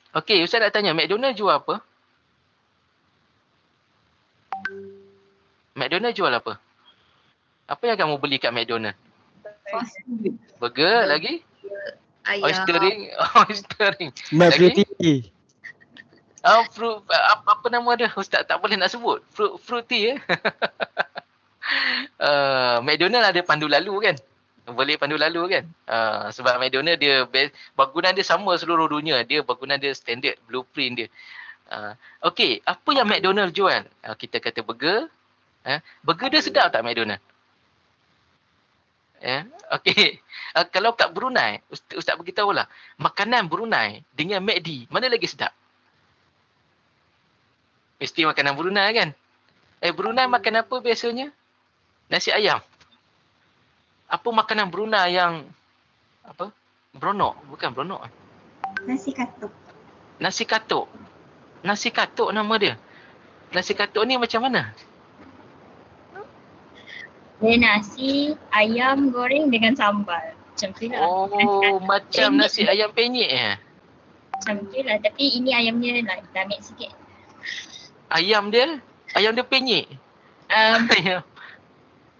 Okey, Ustaz nak tanya, McDonald jual apa? McDonald jual apa? Apa yang kamu beli kat McDonald? Fast food. Burger lagi? Ayam. Oyster ring. Oyster ring. Fruity. Fruit, apa nama dia? Ustaz tak boleh nak sebut. Fruity McDonald ada pandu lalu kan? Boleh pandu lalu kan? Sebab McDonald dia bangunan dia sama seluruh dunia. Dia bangunan dia standard blueprint dia. Okey, apa yang McDonald jual? Kita kata burger. Burger dia sedap tak McDonald? Okey. Kalau kat Brunei, Ustaz beritahulah, makanan Brunei dengan McD, mana lagi sedap? Mesti makanan Brunei kan? Brunei makan apa biasanya? Nasi ayam. Apa makanan Brunei yang apa? Bronok, bukan bronok. Nasi katuk. Nasi katuk. Nasi katuk nama dia. Nasi katuk ni macam mana? Dia nasi ayam goreng dengan sambal. Macam tu lah. Macam nasi ayam penyet Macam tu lah. Tapi ini ayamnya lah damage sikit. Ayam dia penyet. Ayam.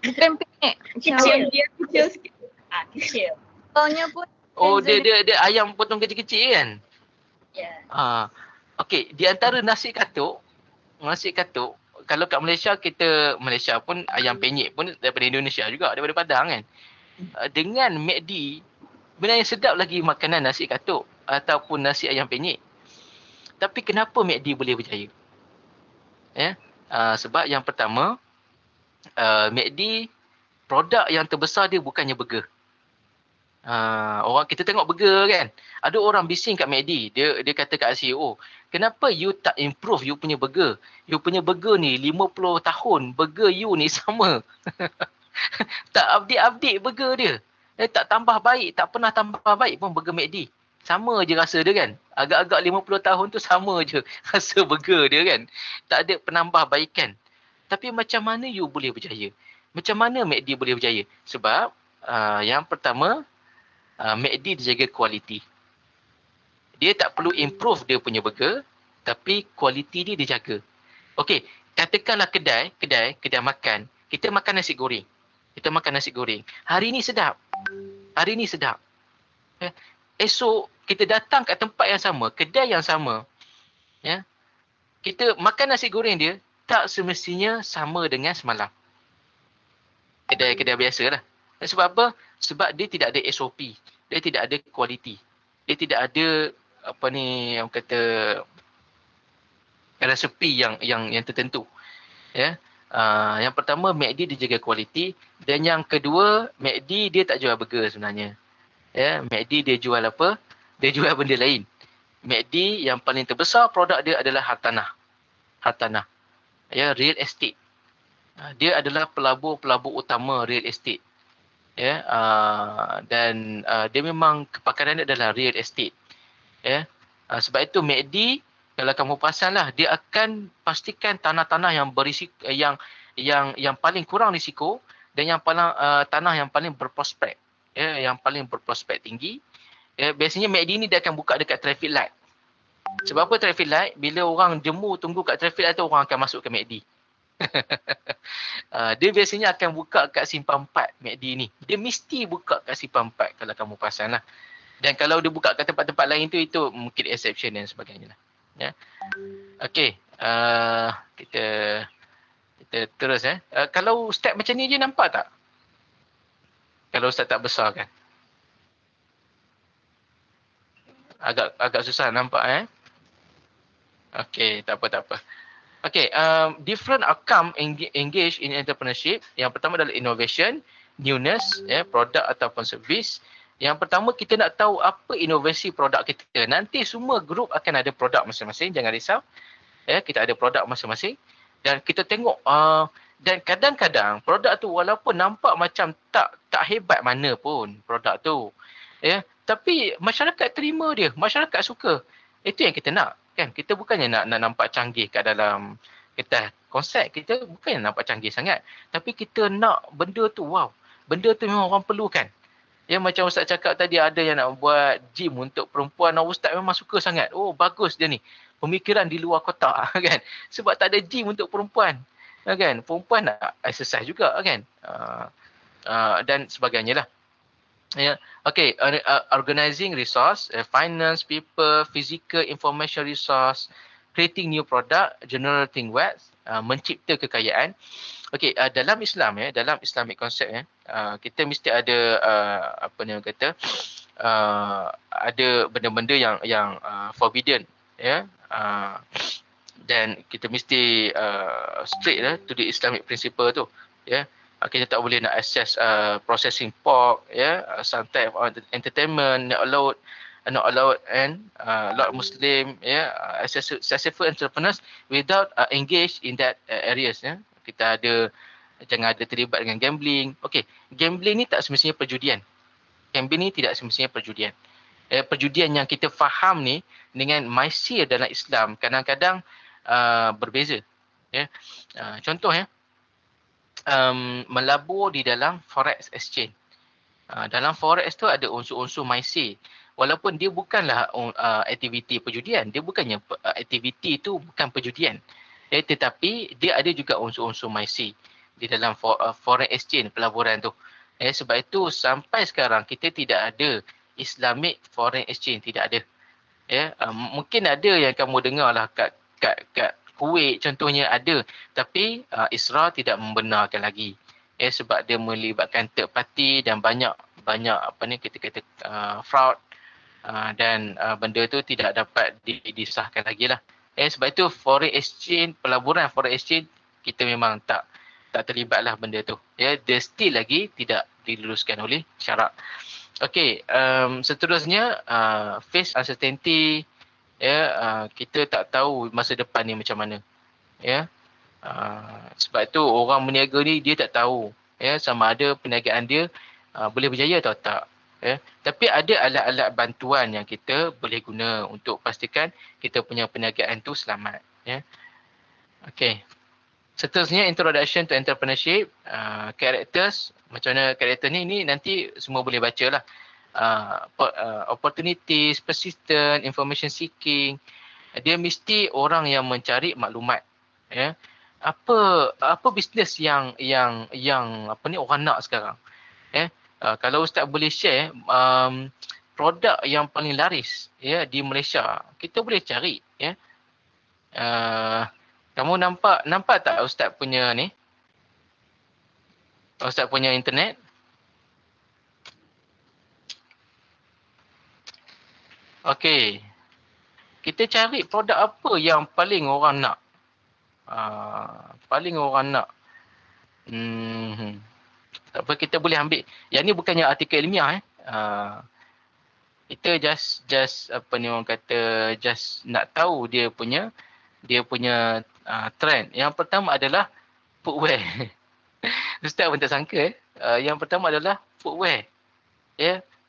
Bukan penyet. Kecil. Dia kecil sikit. Kecil. Taunya pun. Dia ayam potong kecil-kecil kan? Ya. Okey, di antara nasi katuk, kalau kat Malaysia pun ayam penyet pun daripada Indonesia juga, daripada Padang kan. Dengan McD, sebenarnya sedap lagi makanan nasi katuk ataupun nasi ayam penyet. Tapi kenapa McD boleh berjaya? Sebab yang pertama, McD produk yang terbesar dia bukannya burger. Kita tengok burger kan. Ada orang bising kat McD, dia kata kat CEO, kenapa you tak improve you punya burger? You punya burger ni 50 tahun, burger you ni sama. Tak update burger dia. Tak tambah baik, tak pernah tambah baik pun burger McD. Sama je rasa dia kan. Agak-agak 50 tahun tu sama je rasa burger dia kan. Tak ada penambahbaikan. Tapi macam mana you boleh berjaya? Macam mana McD boleh berjaya? Sebab yang pertama, McD dia jaga kualiti. Dia tak perlu improve dia punya burger, tapi kualiti dia dijaga. Okey, katakanlah kedai makan. Kita makan nasi goreng. Hari ni sedap. Esok kita datang kat tempat yang sama, kedai yang sama. Kita makan nasi goreng dia tak semestinya sama dengan semalam. Kedai biasa lah. Sebab apa? Sebab dia tidak ada SOP. Dia tidak ada kualiti. Dia tidak ada orang kata resepi yang tertentu. Yang pertama, McD dia jaga kualiti, dan yang kedua, McD dia tak jual burger sebenarnya. McD dia jual apa? Dia jual benda lain. McD yang paling terbesar produk dia adalah hartanah. Real estate. Dia adalah pelabur utama real estate. Dan dia memang kepakaran dia adalah real estate. Sebab itu McD, kalau kamu perasan lah, dia akan pastikan tanah-tanah yang berisiko, yang paling kurang risiko, dan yang paling tanah yang paling berprospek, yang paling berprospek tinggi. Biasanya McD ni dia akan buka dekat traffic light. Sebab apa traffic light? Bila orang jemu tunggu kat traffic light tu, orang akan masuk ke McD. Dia biasanya akan buka kat simpang 4 McD ni. Dia mesti buka kat simpang 4 kalau kamu perasan lah. Dan kalau dia buka kat tempat-tempat lain tu, itu mungkin exception dan sebagainya lah. Okey, kita terus kalau step macam ni je nampak tak? Kalau Ustaz tak besar kan? Agak susah nampak Okey, tak apa. Okey, different outcome engage in entrepreneurship. Yang pertama adalah innovation, newness, produk ataupun servis. Yang pertama, kita nak tahu apa inovasi produk kita. Nanti semua grup akan ada produk masing-masing, jangan risau. Kita ada produk masing-masing. Dan kita tengok, dan kadang-kadang produk tu walaupun nampak macam tak hebat mana pun produk tu. Tapi masyarakat terima dia, masyarakat suka. Itu yang kita nak. Kan? Kita bukannya nak nampak canggih kat dalam konsep kita, bukannya nampak canggih sangat. Tapi kita nak benda tu, wow. Benda tu memang orang perlukan. Ya, macam Ustaz cakap tadi, ada yang nak buat gym untuk perempuan. Ustaz memang suka sangat. Oh, bagus dia ni. Pemikiran di luar kotak kan. Sebab tak ada gym untuk perempuan. Kan? Perempuan nak exercise juga kan. Dan sebagainya lah. Ya, okay. Organizing resource, finance, people, physical information resource, creating new product, generating wealth, mencipta kekayaan. Okay, dalam Islam dalam Islamic concept kita mesti ada apa ni kata, ada benda-benda yang forbidden dan kita mesti strict to the Islamic principle tu kita tak boleh nak access processing pork some type of entertainment not allowed and a lot of Muslim successful entrepreneurs without engage in that areas kita jangan ada terlibat dengan gambling. Okey, gambling ni tak semestinya perjudian. Gambling ni tidak semestinya perjudian. Perjudian yang kita faham ni dengan maisir dalam Islam kadang-kadang berbeza. Contoh melabur di dalam forex exchange. Dalam forex tu ada unsur-unsur maisir. Walaupun dia bukanlah aktiviti perjudian, dia bukannya aktiviti tu bukan perjudian. Tetapi dia ada juga unsur-unsur maisir di dalam foreign exchange, pelaburan tu. Sebab itu sampai sekarang kita tidak ada Islamic foreign exchange, tidak ada. Mungkin ada yang kamu dengar lah kat Kuwait contohnya ada, tapi Israel tidak membenarkan lagi. Sebab dia melibatkan third party dan banyak apa ni kita kata fraud dan benda tu tidak dapat disahkan lagi lah. Sebab itu foreign exchange, pelaburan foreign exchange kita memang tak terlibat lah benda tu. Dia still lagi tidak diluluskan oleh syarak. Okey, seterusnya face uncertainty, kita tak tahu masa depan ni macam mana. Sebab itu orang berniaga ni dia tak tahu sama ada perniagaan dia boleh berjaya atau tak. Tapi ada alat-alat bantuan yang kita boleh guna untuk pastikan kita punya perniagaan tu selamat. Okey. Seterusnya introduction to entrepreneurship, characters, macam mana karakter ni nanti semua boleh baca lah. Opportunities, persistent, information seeking. Dia mesti orang yang mencari maklumat. Apa bisnes yang apa ni orang nak sekarang. Kalau Ustaz boleh share produk yang paling laris di Malaysia, kita boleh cari kamu nampak tak Ustaz punya ni? Ustaz punya internet? Okey. Kita cari produk apa yang paling orang nak. Paling orang nak. Tak apa, kita boleh ambil. Yang ni bukannya artikel ilmiah. Kita just apa ni orang kata, just nak tahu dia punya trend. Yang pertama adalah footwear. Ustaz pun tak sangka. Yang pertama adalah footwear.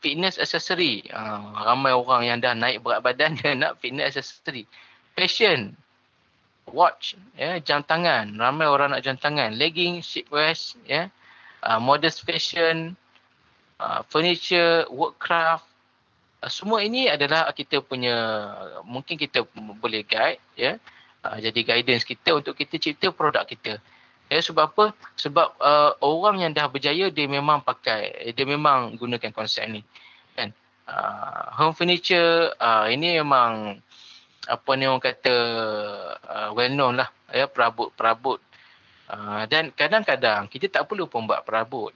Fitness accessory. Ramai orang yang dah naik berat badan dia nak fitness accessory. Fashion. Watch. Jam tangan. Ramai orang nak jam tangan. Legging, shapewear. Modest fashion. Furniture, workcraft. Semua ini adalah kita punya, mungkin kita boleh guide. Jadi guidance kita untuk kita cipta produk kita. Sebab apa? Sebab orang yang dah berjaya dia memang dia memang gunakan konsep ni. Kan? Home furniture ini memang apa ni orang kata well known lah. Perabot. Dan kadang-kadang kita tak perlu pun buat perabot.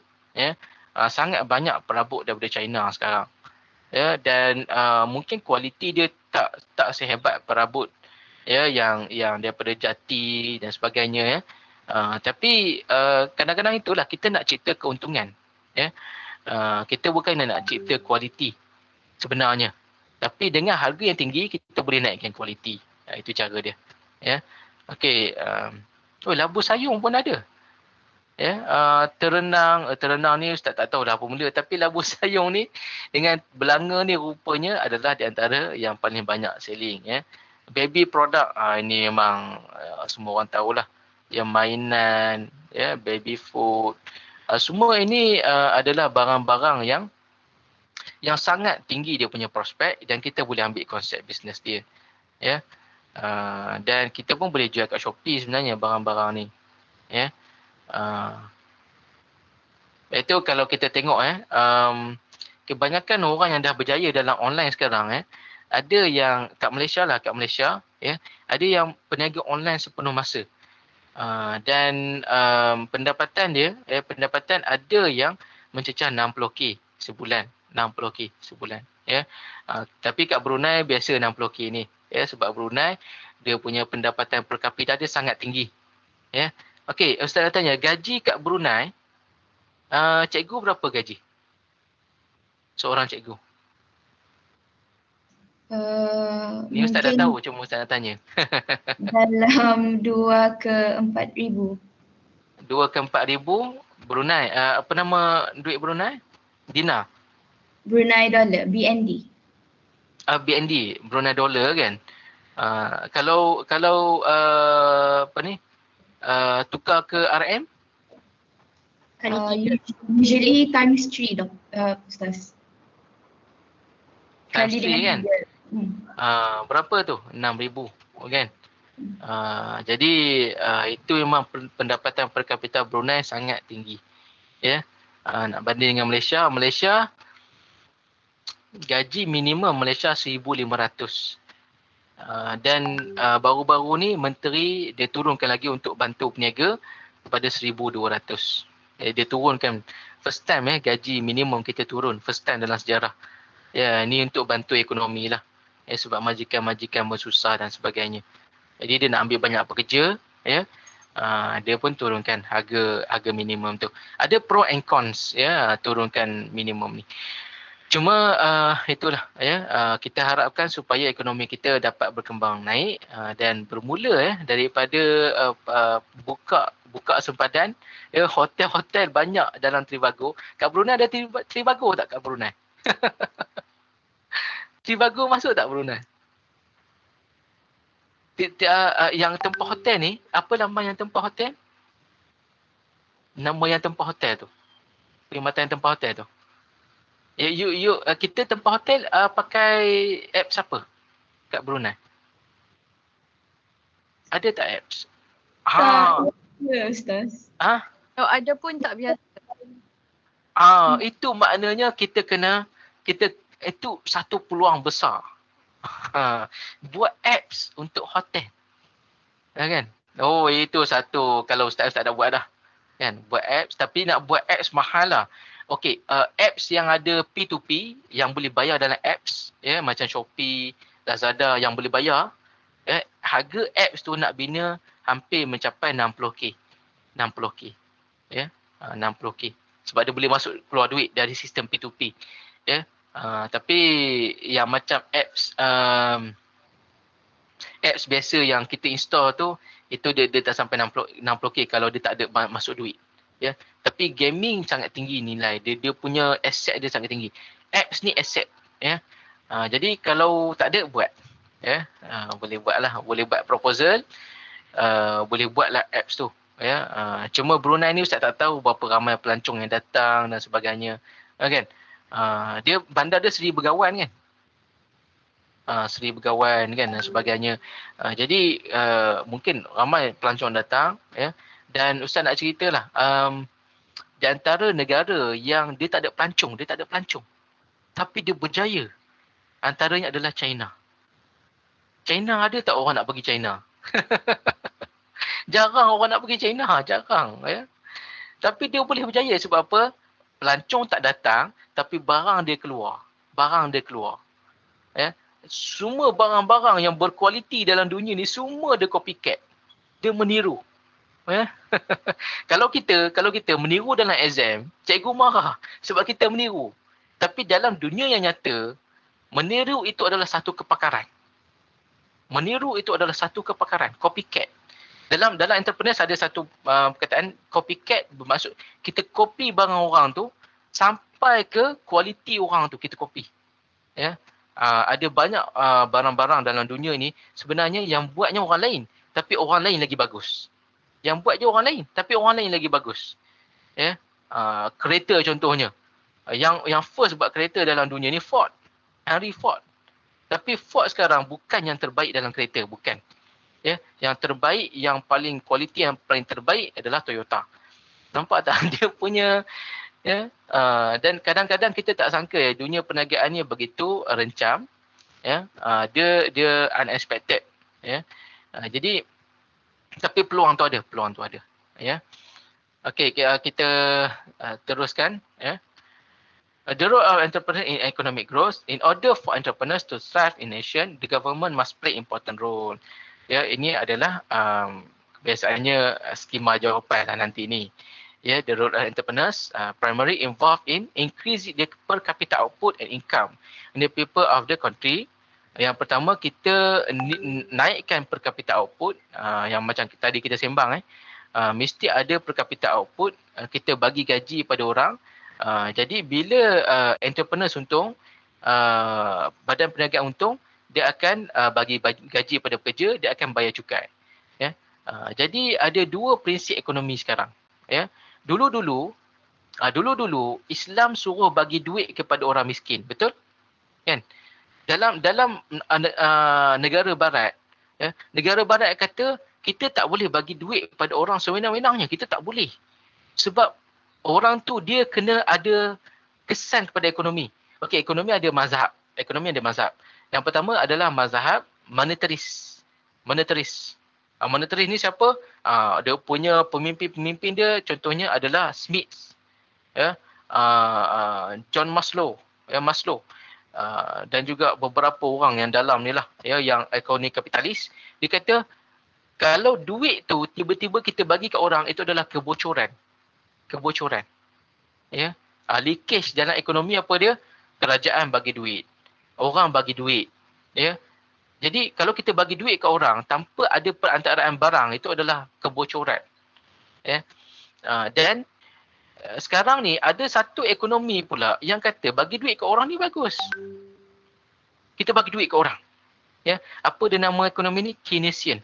Sangat banyak perabot daripada China sekarang. Dan mungkin kualiti dia tak sehebat perabot yang daripada Jati dan sebagainya tapi kadang-kadang itulah kita nak cipta keuntungan kita bukan nak cipta kualiti sebenarnya, tapi dengan harga yang tinggi kita boleh naikkan kualiti. Itu cara dia. Okey, labu sayung pun ada. Terenang ni Ustaz tak tahu dah apa mula, tapi labu sayung ni dengan belanga ni rupanya adalah di antara yang paling banyak selling. Baby product ini memang semua orang tahulah. Yang mainan, baby food, semua ini adalah barang-barang yang yang sangat tinggi dia punya prospek dan kita boleh ambil konsep bisnes dia. Ya. Dan kita pun boleh jual kat Shopee sebenarnya barang-barang ni. Ya. Itu kalau kita tengok kebanyakan orang yang dah berjaya dalam online sekarang ada yang kat Malaysia, ya, ada yang peniaga online sepenuh masa. Dan pendapatan dia, pendapatan ada yang mencecah 60k sebulan, 60k sebulan, ya. Tapi kat Brunei biasa 60k ni, ya, sebab Brunei dia punya pendapatan per kapita dia sangat tinggi, ya. Okey, Ustaz nak tanya, gaji kat Brunei, cikgu berapa gaji? Seorang cikgu. Ni Ustaz dah Mungkin tahu, cuma Ustaz nak tanya. dalam 2 ke 4 ribu. 2 ke 4 ribu Brunei. Apa nama duit Brunei? Dinar. Brunei dollar, BND. BND, Brunei dollar kan. Kalau apa ni? Tukar ke RM? Kali 3. Usually times 3 dok, Ustaz. Times Kali 3 dengan kan? 3. Berapa tu? 6,000 kan? Jadi itu memang pendapatan per kapita Brunei sangat tinggi. Ya. Nak banding dengan Malaysia, gaji minimum Malaysia 1,500. Dan baru-baru ni menteri dia turunkan lagi untuk bantu peniaga kepada 1,200. Dia turunkan first time gaji minimum kita turun first time dalam sejarah. Ya, ni untuk bantu ekonomi lah. Sebab majikan-majikan bersusah dan sebagainya. Jadi dia nak ambil banyak pekerja, ya. Dia pun turunkan harga minimum tu. Ada pro and cons, ya, turunkan minimum ni. Cuma itulah, ya, kita harapkan supaya ekonomi kita dapat berkembang naik dan bermula daripada buka sempadan, ya, hotel-hotel banyak dalam Trivago. Kat Brunei ada Trivago tak kat Brunei? Trivago masuk tak Brunei? Yang tempat hotel ni, apa nama yang tempat hotel? Nama yang tempat hotel tu. Perkhidmatan tempat hotel tu. Kita tempat hotel pakai apps apa kat Brunei? Ada tak apps? Ya, Ustaz. Kalau ada pun tak biasa. Itu maknanya kita itu satu peluang besar. Buat apps untuk hotel. Ya kan? Oh, itu satu kalau Ustaz dah buat dah. Kan? Buat apps, tapi nak buat apps mahal lah. Okey, apps yang ada P2P yang boleh bayar dalam apps, ya, macam Shopee, Lazada yang boleh bayar, harga apps tu nak bina hampir mencapai 60k. 60k. Ya, 60k. Sebab dia boleh masuk keluar duit dari sistem P2P. Ya. Tapi yang macam apps biasa yang kita install tu, itu dia tak sampai 60k kalau dia tak ada masuk duit. Ya, tapi gaming sangat tinggi nilai dia punya aset dia sangat tinggi. Apps ni aset, ya. Jadi kalau tak ada buat, ya, boleh buat proposal, boleh buatlah apps tu, ya. Cuma Brunei ni Ustaz tak tahu berapa ramai pelancong yang datang dan sebagainya, kan. Dia bandar dia 1,000 bergawan kan. 1,000 bergawan kan dan sebagainya. Jadi mungkin ramai pelancong datang, ya. Dan Ustaz nak ceritalah, di antara negara yang dia tak ada pelancong, tapi dia berjaya, antaranya adalah China. China ada tak orang nak pergi China? Jarang orang nak pergi China, jarang, ya. Tapi dia boleh berjaya sebab apa? Pelancong tak datang, tapi barang dia keluar. Ya. Semua barang-barang yang berkualiti dalam dunia ni semua dia copycat. Dia meniru. Ya. Kalau kita meniru dalam exam, cikgu marah sebab kita meniru. Tapi dalam dunia yang nyata, meniru itu adalah satu kepakaran. Copycat. Dalam entrepreneur ada satu perkataan copycat, bermaksud kita copy barang orang tu sampai ke kualiti orang tu kita copy. Ya. Ada banyak barang-barang dalam dunia ni sebenarnya yang buatnya orang lain, tapi orang lain lagi bagus. Yang buat je orang lain, tapi orang lain lagi bagus. Ya. Kereta contohnya. Yang first buat kereta dalam dunia ni Ford. Henry Ford. Tapi Ford sekarang bukan yang terbaik dalam kereta, bukan. Ya, yang terbaik, yang paling kualiti, yang paling terbaik adalah Toyota. Nampak tak? Dia punya, ya, dan kadang-kadang kita tak sangka ya, dunia perniagaan ni begitu rencam, ya, dia unexpected, ya. Jadi tapi peluang tu ada, ya. Okey, kita teruskan, ya. The role of entrepreneur in economic growth. In order for entrepreneurs to thrive in nation, the government must play important role. Ya, ini adalah biasanya skema jawapan lah nanti ni. Ya, the role of entrepreneurs primarily involved in increase the per capita output and income in the people of the country. Yang pertama, kita naikkan per capita output, yang macam tadi kita sembang, mesti ada per capita output, kita bagi gaji pada orang. Jadi bila entrepreneurs untung, badan perniagaan untung, dia akan bagi gaji pada pekerja, dia akan bayar cukai. Ya. Jadi ada dua prinsip ekonomi sekarang. Ya. Dulu-dulu Islam suruh bagi duit kepada orang miskin, betul? Kan? Dalam negara barat, ya, negara barat kata kita tak boleh bagi duit kepada orang sewenang-wenangnya, kita tak boleh. Sebab orang tu dia kena ada kesan kepada ekonomi. Okey, ekonomi ada mazhab. Yang pertama adalah mazhab monetaris. Monetaris ni siapa? Dia punya pemimpin dia contohnya adalah Smith. Ya. John Maslow, dan juga beberapa orang yang dalam ni lah, ya, yang ekonomi kapitalis. Dia kata kalau duit tu tiba-tiba kita bagi ke orang, itu adalah kebocoran. Ya, leakage dalam ekonomi apa dia? Kerajaan bagi duit, orang bagi duit, ya. Jadi kalau kita bagi duit ke orang tanpa ada perantaraan barang, itu adalah kebocoran, ya. Dan sekarang ni ada satu ekonomi pula yang kata bagi duit ke orang ni bagus. Kita bagi duit ke orang, ya. Apa dia nama ekonomi ni? Keynesian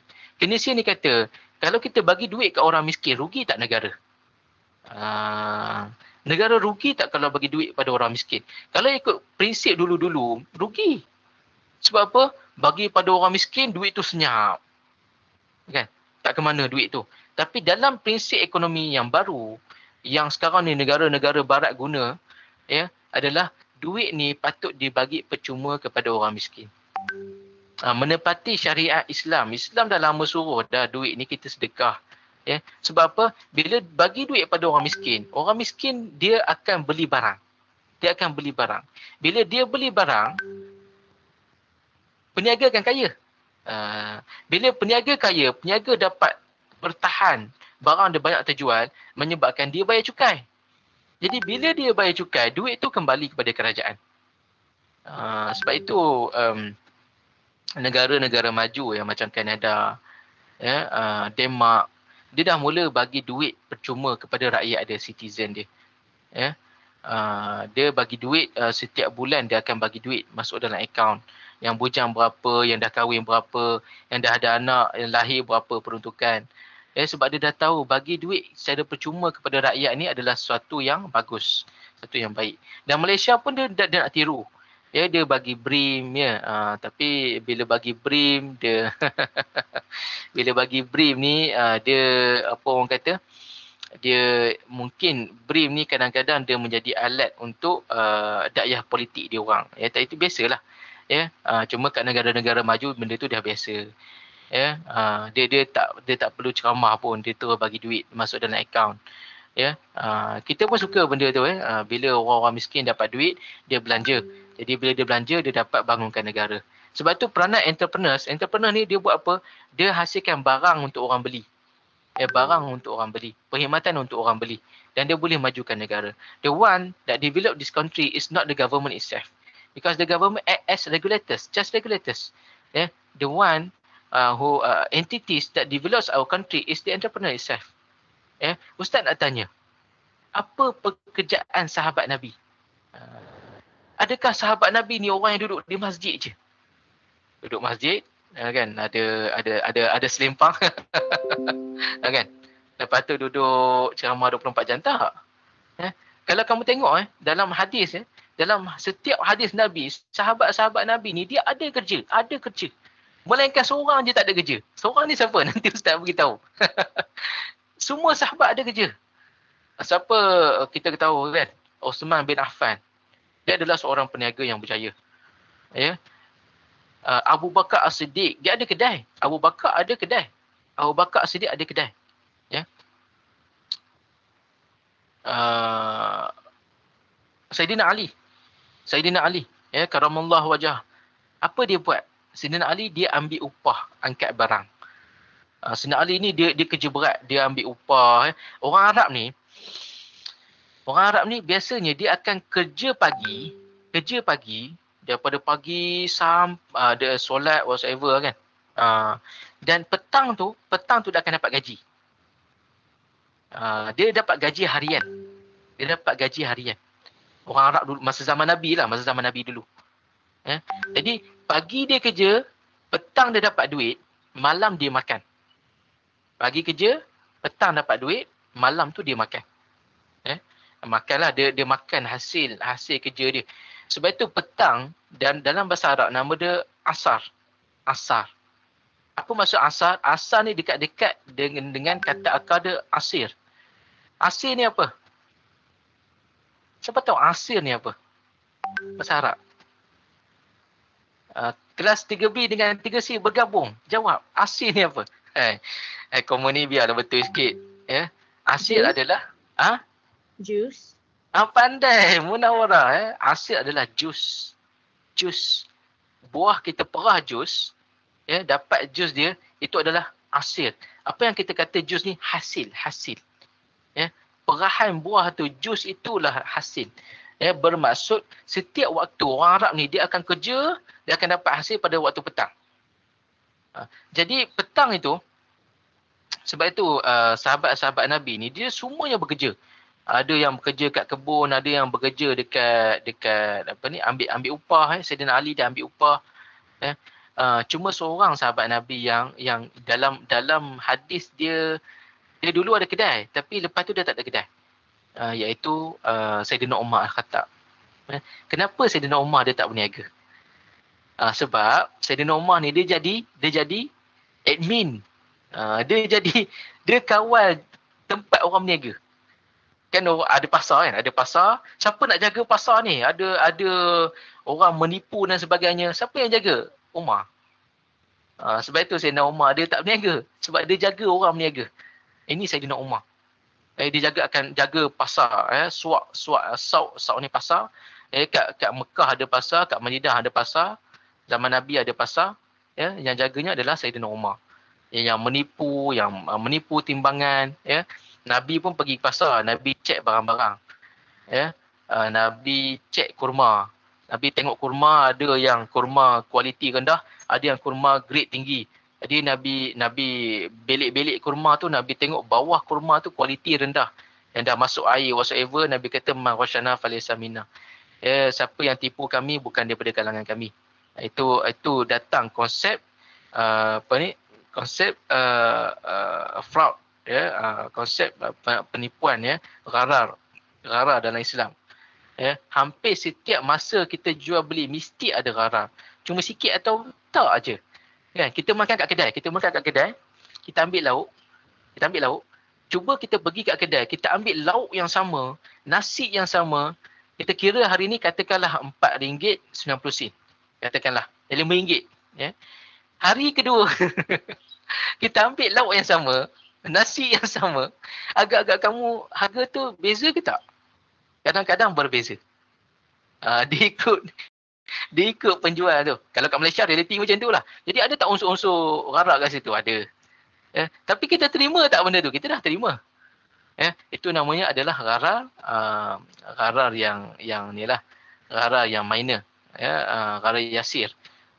ni kata kalau kita bagi duit ke orang miskin, rugi tak negara? Negara rugi tak kalau bagi duit pada orang miskin? Kalau ikut prinsip dulu-dulu, rugi. Sebab apa? Bagi pada orang miskin, duit tu senyap. Kan? Tak ke mana duit tu. Tapi dalam prinsip ekonomi yang baru, yang sekarang ni negara-negara barat guna, ya, adalah duit ni patut dibagi percuma kepada orang miskin. Menepati syariat Islam. Islam dah lama suruh dah duit ni kita sedekah. Ya. Sebab apa? Bila bagi duit pada orang miskin dia akan beli barang. Bila dia beli barang, peniaga akan kaya. Bila peniaga kaya, peniaga dapat bertahan, barang dia banyak terjual, menyebabkan dia bayar cukai. Jadi bila dia bayar cukai, duit tu kembali kepada kerajaan. Sebab itu negara-negara maju yang macam Kanada, ya, Denmark, dia dah mula bagi duit percuma kepada rakyat dia, citizen dia. Ya. Dia bagi duit setiap bulan, dia akan bagi duit masuk dalam akaun. Yang bujang berapa, yang dah kahwin berapa, yang dah ada anak, yang lahir berapa peruntukan. Ya, sebab dia dah tahu bagi duit secara percuma kepada rakyat ni adalah sesuatu yang bagus, sesuatu yang baik. Dan Malaysia pun dia nak tiru. Ya, dia bagi BRIM, ya. Tapi bila bagi BRIM, dia bila bagi BRIM ni, dia apa orang kata, dia mungkin BRIM ni kadang-kadang dia menjadi alat untuk dakwah politik dia orang. Ya, itu biasalah. Ya, cuma kat negara-negara maju benda tu dah biasa. Ya, dia tak perlu ceramah pun, dia terus bagi duit masuk dalam akaun. Ya, kita pun suka benda tu, bila orang-orang miskin dapat duit, dia belanja. Jadi bila dia belanja, dia dapat bangunkan negara. Sebab tu peranan entrepreneur ni dia buat apa? Dia hasilkan barang untuk orang beli. Barang untuk orang beli, perkhidmatan untuk orang beli, dan dia boleh majukan negara. The one that develop this country is not the government itself, because the government act as regulators, just regulators. The one who entities that develops our country is the entrepreneur itself. Ustaz nak tanya, apa pekerjaan sahabat Nabi? Adakah sahabat Nabi ni orang yang duduk di masjid je? Duduk masjid, kan, ada selempang. Kan? Lepas tu duduk ceramah 24 jam tak? Kalau kamu tengok dalam hadis dalam setiap hadis Nabi, sahabat-sahabat Nabi ni dia ada kerja, ada kerja. Melainkan seorang je tak ada kerja. Seorang ni siapa? Nanti Ustaz beritahu. Semua sahabat ada kerja. Siapa kita tahu kan? Uthman bin Affan. Dia adalah seorang peniaga yang berjaya. Ya. Abu Bakar As-Siddiq, dia ada kedai. Abu Bakar ada kedai. Abu Bakar As-Siddiq ada kedai. Ya. Sayyidina Ali, ya, karamallahu wajah. Apa dia buat? Sayyidina Ali dia ambil upah angkat barang. Sayyidina Ali ni dia kerja berat, dia ambil upah. Orang Arab ni biasanya dia akan kerja pagi daripada pagi sampai dia solat whatever kan. Dan petang tu dia akan dapat gaji. Dia dapat gaji harian. Orang Arab dulu, masa zaman Nabi dulu. Jadi pagi dia kerja, petang dia dapat duit, malam dia makan. Pagi kerja, petang dapat duit, malam tu dia makan. Makanlah, dia makan hasil kerja dia. Sebab itu petang, dan dalam bahasa Arab nama dia asar. Apa maksud asar? Asar ni dekat-dekat dengan kata akar dia asir. Asir ni apa? Siapa tahu asir ni apa? Bahasa Arab. Kelas 3B dengan 3C bergabung. Jawab, asir ni apa? Kamu ni biarlah betul sikit. Ya. Asir adalah Juice. Pandai Munawwarah. Asir adalah jus. Buah kita perah jus, ya, dapat jus dia, itu adalah asir. Apa yang kita kata jus ni? Hasil. Ya, perahan buah tu, jus itulah hasil. Ya, bermaksud setiap waktu orang Arab ni dia akan kerja, dia akan dapat hasil pada waktu petang. Jadi petang itu, sebab itu sahabat-sahabat Nabi ni dia semuanya bekerja. Ada yang bekerja kat kebun, ada yang bekerja dekat apa ni, ambil upah. Sayyidina Ali dia ambil upah. Cuma seorang sahabat Nabi yang dalam hadis dia dulu ada kedai, tapi lepas tu dia tak ada kedai. Iaitu Sayyidina Umar Al-Khattab. Kenapa Sayyidina Umar dia tak berniaga? Sebab Sayyidina Umar ni dia jadi admin. Dia kawal tempat orang berniaga. Kan ada pasar kan? Ada pasar. Siapa nak jaga pasar ni? Ada orang menipu dan sebagainya. Siapa yang jaga? Umar. Sebab itu Sayyidina Umar dia tak berniaga. Sebab dia jaga orang berniaga. Ini Sayyidina Umar. Dia akan jaga pasar. Sauk ni pasar. Kat Mekah ada pasar. Kat Madinah ada pasar. Zaman Nabi ada pasar. Yang jaganya adalah Sayyidina Umar. Yang menipu timbangan. Nabi pun pergi pasar, Nabi cek barang-barang. Nabi cek kurma. Nabi tengok kurma, ada yang kurma kualiti rendah, ada yang kurma grade tinggi. Jadi Nabi belik-belik kurma tu, Nabi tengok bawah kurma tu kualiti rendah. Yang dah masuk air whatsoever, Nabi kata man rasyana falaysa minna. Siapa yang tipu kami bukan daripada kalangan kami. Itu datang konsep fraud. Konsep penipuan, gharar dalam Islam. Hampir setiap masa kita jual beli mesti ada gharar. Cuma sikit atau tak aja. Kita makan kat kedai, kita ambil lauk. Cuba kita pergi kat kedai, kita ambil lauk yang sama, nasi yang sama. Kita kira hari ni katakanlah RM4.90. Katakanlah RM5. Hari kedua kita ambil lauk yang sama, nasi yang sama, agak-agak kamu harga tu beza ke tak? Kadang-kadang berbeza. Dia ikut penjual tu. Kalau kat Malaysia realiti macam tu lah. Jadi ada tak unsur-unsur gharar kat situ? Ada. Tapi kita terima tak benda tu? Kita dah terima. Itu namanya adalah gharar yang ni lah. Gharar yang minor. Gharar yasir.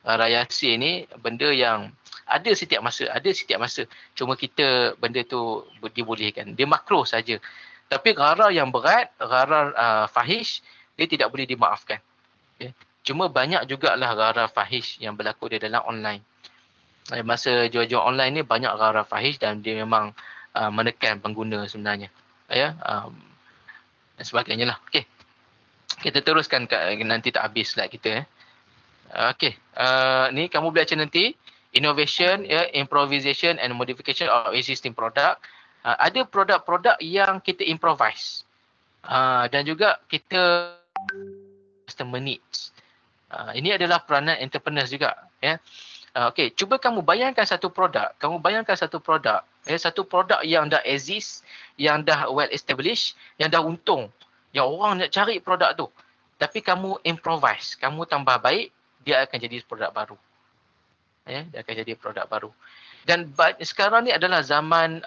Gharar yasir ni benda yang ada setiap masa. Cuma kita benda tu dibolehkan. Dia makruh saja. Tapi gharar yang berat, gharar fahish, dia tidak boleh dimaafkan. Cuma banyak jugalah gharar fahish yang berlaku di dalam online. Masa jual-jual online ni banyak gharar fahish dan dia memang menekan pengguna sebenarnya. dan sebagainya lah. Okey. Kita teruskan nanti tak habis slide kita. Okey. Ni kamu belajar nanti innovation, improvisation and modification of existing product. Ada produk-produk yang kita improvise. Dan juga kita customer needs. Ini adalah peranan entrepreneurs juga, ya. Okey, cuba kamu bayangkan satu produk. Satu produk yang dah exist, yang dah well established, yang dah untung, yang orang nak cari produk tu. Tapi kamu improvise, kamu tambah baik, dia akan jadi produk baru. Ya, dia akan jadi produk baru. Dan sekarang ni adalah zaman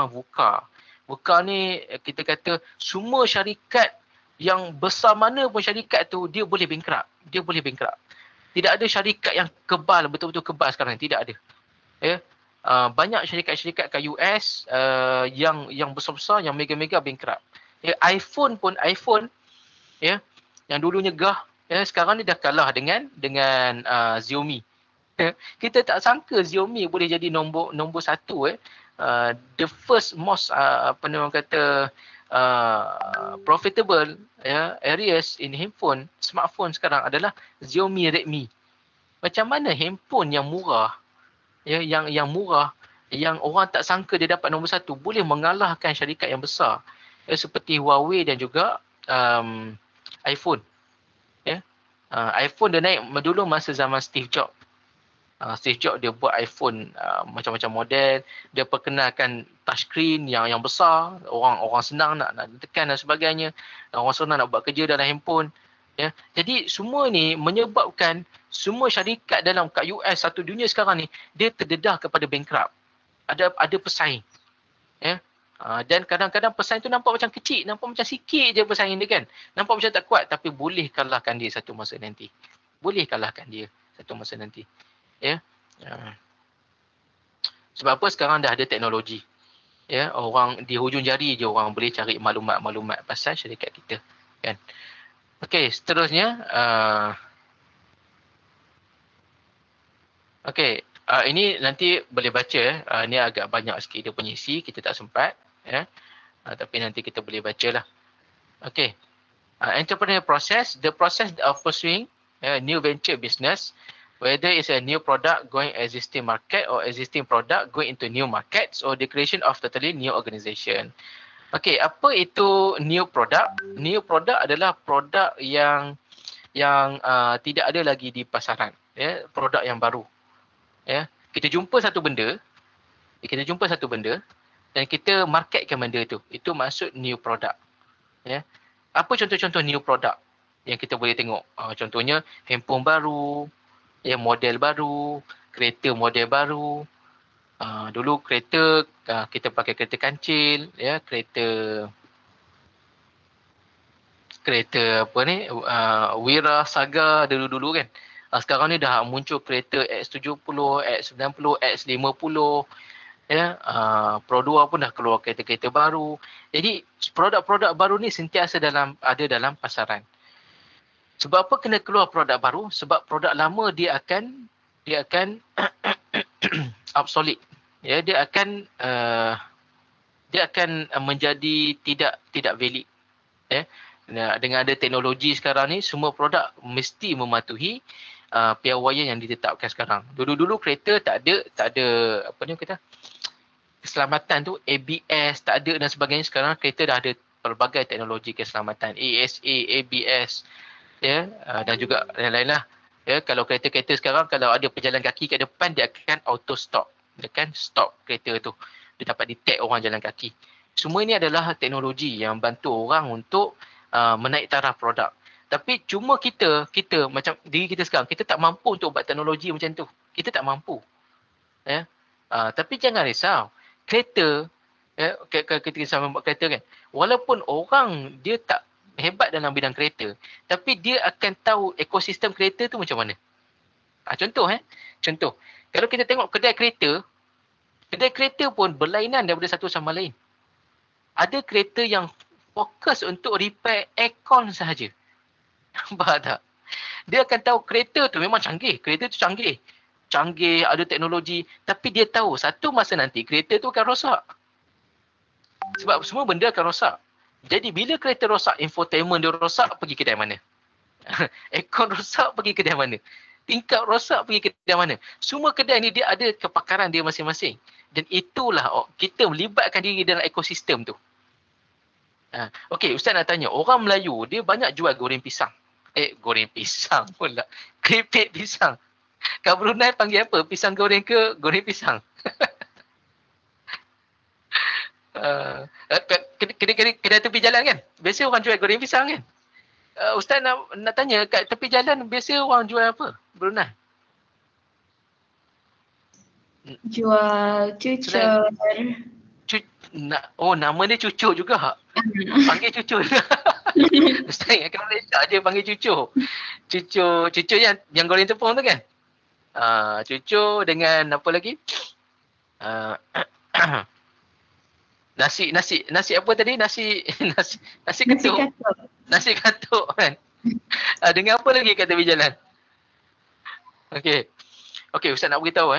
VUCA. VUCA ni kita kata semua syarikat yang besar mana pun syarikat tu dia boleh bankrupt. Tidak ada syarikat yang kebal, betul-betul kebal sekarang. Tidak ada. Ya. Banyak syarikat-syarikat kat US yang besar-besar, yang mega-mega bankrupt. Ya, iPhone, ya, yang dulunya gah, ya, sekarang ni dah kalah dengan Xiaomi. Ya. Kita tak sangka Xiaomi boleh jadi nombor satu. The first most profitable areas in smartphone sekarang adalah Xiaomi, Redmi. Macam mana handphone yang murah, yang murah, yang orang tak sangka dia dapat nombor satu, boleh mengalahkan syarikat yang besar seperti Huawei dan juga iPhone. iPhone dia naik dulu masa zaman Steve Jobs. Steve Jobs dia buat iPhone macam-macam model, dia perkenalkan touchscreen yang besar, orang senang nak tekan dan sebagainya, orang senang nak buat kerja dalam handphone. Ya. Jadi semua ni menyebabkan semua syarikat dalam kat US satu dunia sekarang ni dia terdedah kepada bankrupt. Ada pesaing. Ya. Dan kadang-kadang pesaing tu nampak macam kecil, nampak macam sikit je pesaing dia kan. Nampak macam tak kuat, tapi boleh kalahkan dia satu masa nanti. Ya. Sebab apa? Sekarang dah ada teknologi. Ya, orang di hujung jari je orang boleh cari maklumat pasal syarikat kita, kan. Okey, seterusnya ini nanti boleh baca, ini agak banyak sikit dia punya isi, kita tak sempat, ya. Tapi nanti kita boleh bacalah. Okey. Entrepreneurial process, the process of pursuing new venture business, whether it's a new product going existing market or existing product going into new markets or the creation of totally new organization. Okey, apa itu new product? New product adalah produk yang tidak ada lagi di pasaran, ya, produk yang baru. Ya, kita jumpa satu benda dan kita marketkan benda tu. Itu maksud new product. Ya. Apa contoh-contoh new product yang kita boleh tengok? Contohnya handphone baru, ya, model baru, kereta model baru. Dulu kereta kita pakai kereta kancil, ya, kereta apa ni, Wira Saga dulu kan. Sekarang ni dah muncul kereta X70, X90, X50, ya, Pro 2 pun dah keluar kereta-kereta baru. Jadi produk-produk baru ni sentiasa ada dalam pasaran. Sebab apa kena keluar produk baru? Sebab produk lama dia akan obsolete. Ya, dia akan menjadi tidak valid. Ya. Dengan ada teknologi sekarang ni, semua produk mesti mematuhi piawaian yang ditetapkan sekarang. Dulu-dulu kereta tak ada apa ni kata, keselamatan tu, ABS tak ada dan sebagainya. Sekarang kereta dah ada pelbagai teknologi keselamatan, ASA, ABS, ya, dan juga lain-lain lah. Ya, kalau kereta-kereta sekarang kalau ada pejalan kaki kat depan, dia akan auto stop. Dia akan stop kereta tu. Dia dapat detect orang jalan kaki. Semua ini adalah teknologi yang bantu orang untuk menaik taraf produk. Tapi cuma kita macam diri kita sekarang, kita tak mampu untuk buat teknologi macam tu. Kita tak mampu. Ya. Tapi jangan risau. Kereta, ya, kita sama buat kereta kan. Walaupun orang dia tak hebat dalam bidang kereta, tapi dia akan tahu ekosistem kereta tu macam mana. Contoh, kalau kita tengok kedai kereta pun berlainan daripada satu sama lain. Ada kereta yang fokus untuk repair aircon sahaja. Faham tak? Dia akan tahu kereta tu memang canggih. Kereta tu canggih, ada teknologi. Tapi dia tahu satu masa nanti kereta tu akan rosak. Sebab semua benda akan rosak. Jadi bila kereta rosak, infotainment dia rosak, pergi kedai mana? Aircon rosak, pergi kedai mana? Tingkap rosak, pergi kedai mana? Semua kedai ni dia ada kepakaran dia masing-masing. Dan itulah kita melibatkan diri dalam ekosistem tu. Okey, Ustaz nak tanya. Orang Melayu, dia banyak jual goreng pisang. Goreng pisang pula. Keripik pisang. Kat Brunei panggil apa? Pisang goreng ke goreng pisang? Kedai tepi jalan kan? Biasa orang jual goreng pisang kan? Ustaz nak tanya, kat tepi jalan biasa orang jual apa? Brunei? Jual cucur. Nama dia cucur juga. Panggil cucur. Ustaz ingatkan Malaysia dia panggil cucur. Cucur yang goreng tepung tu kan? Cucur dengan apa lagi? Nasi apa tadi? Nasi ketuk. Nasi katuk kan. Dengan apa lagi kat tepi jalan? Okey, Ustaz nak beritahu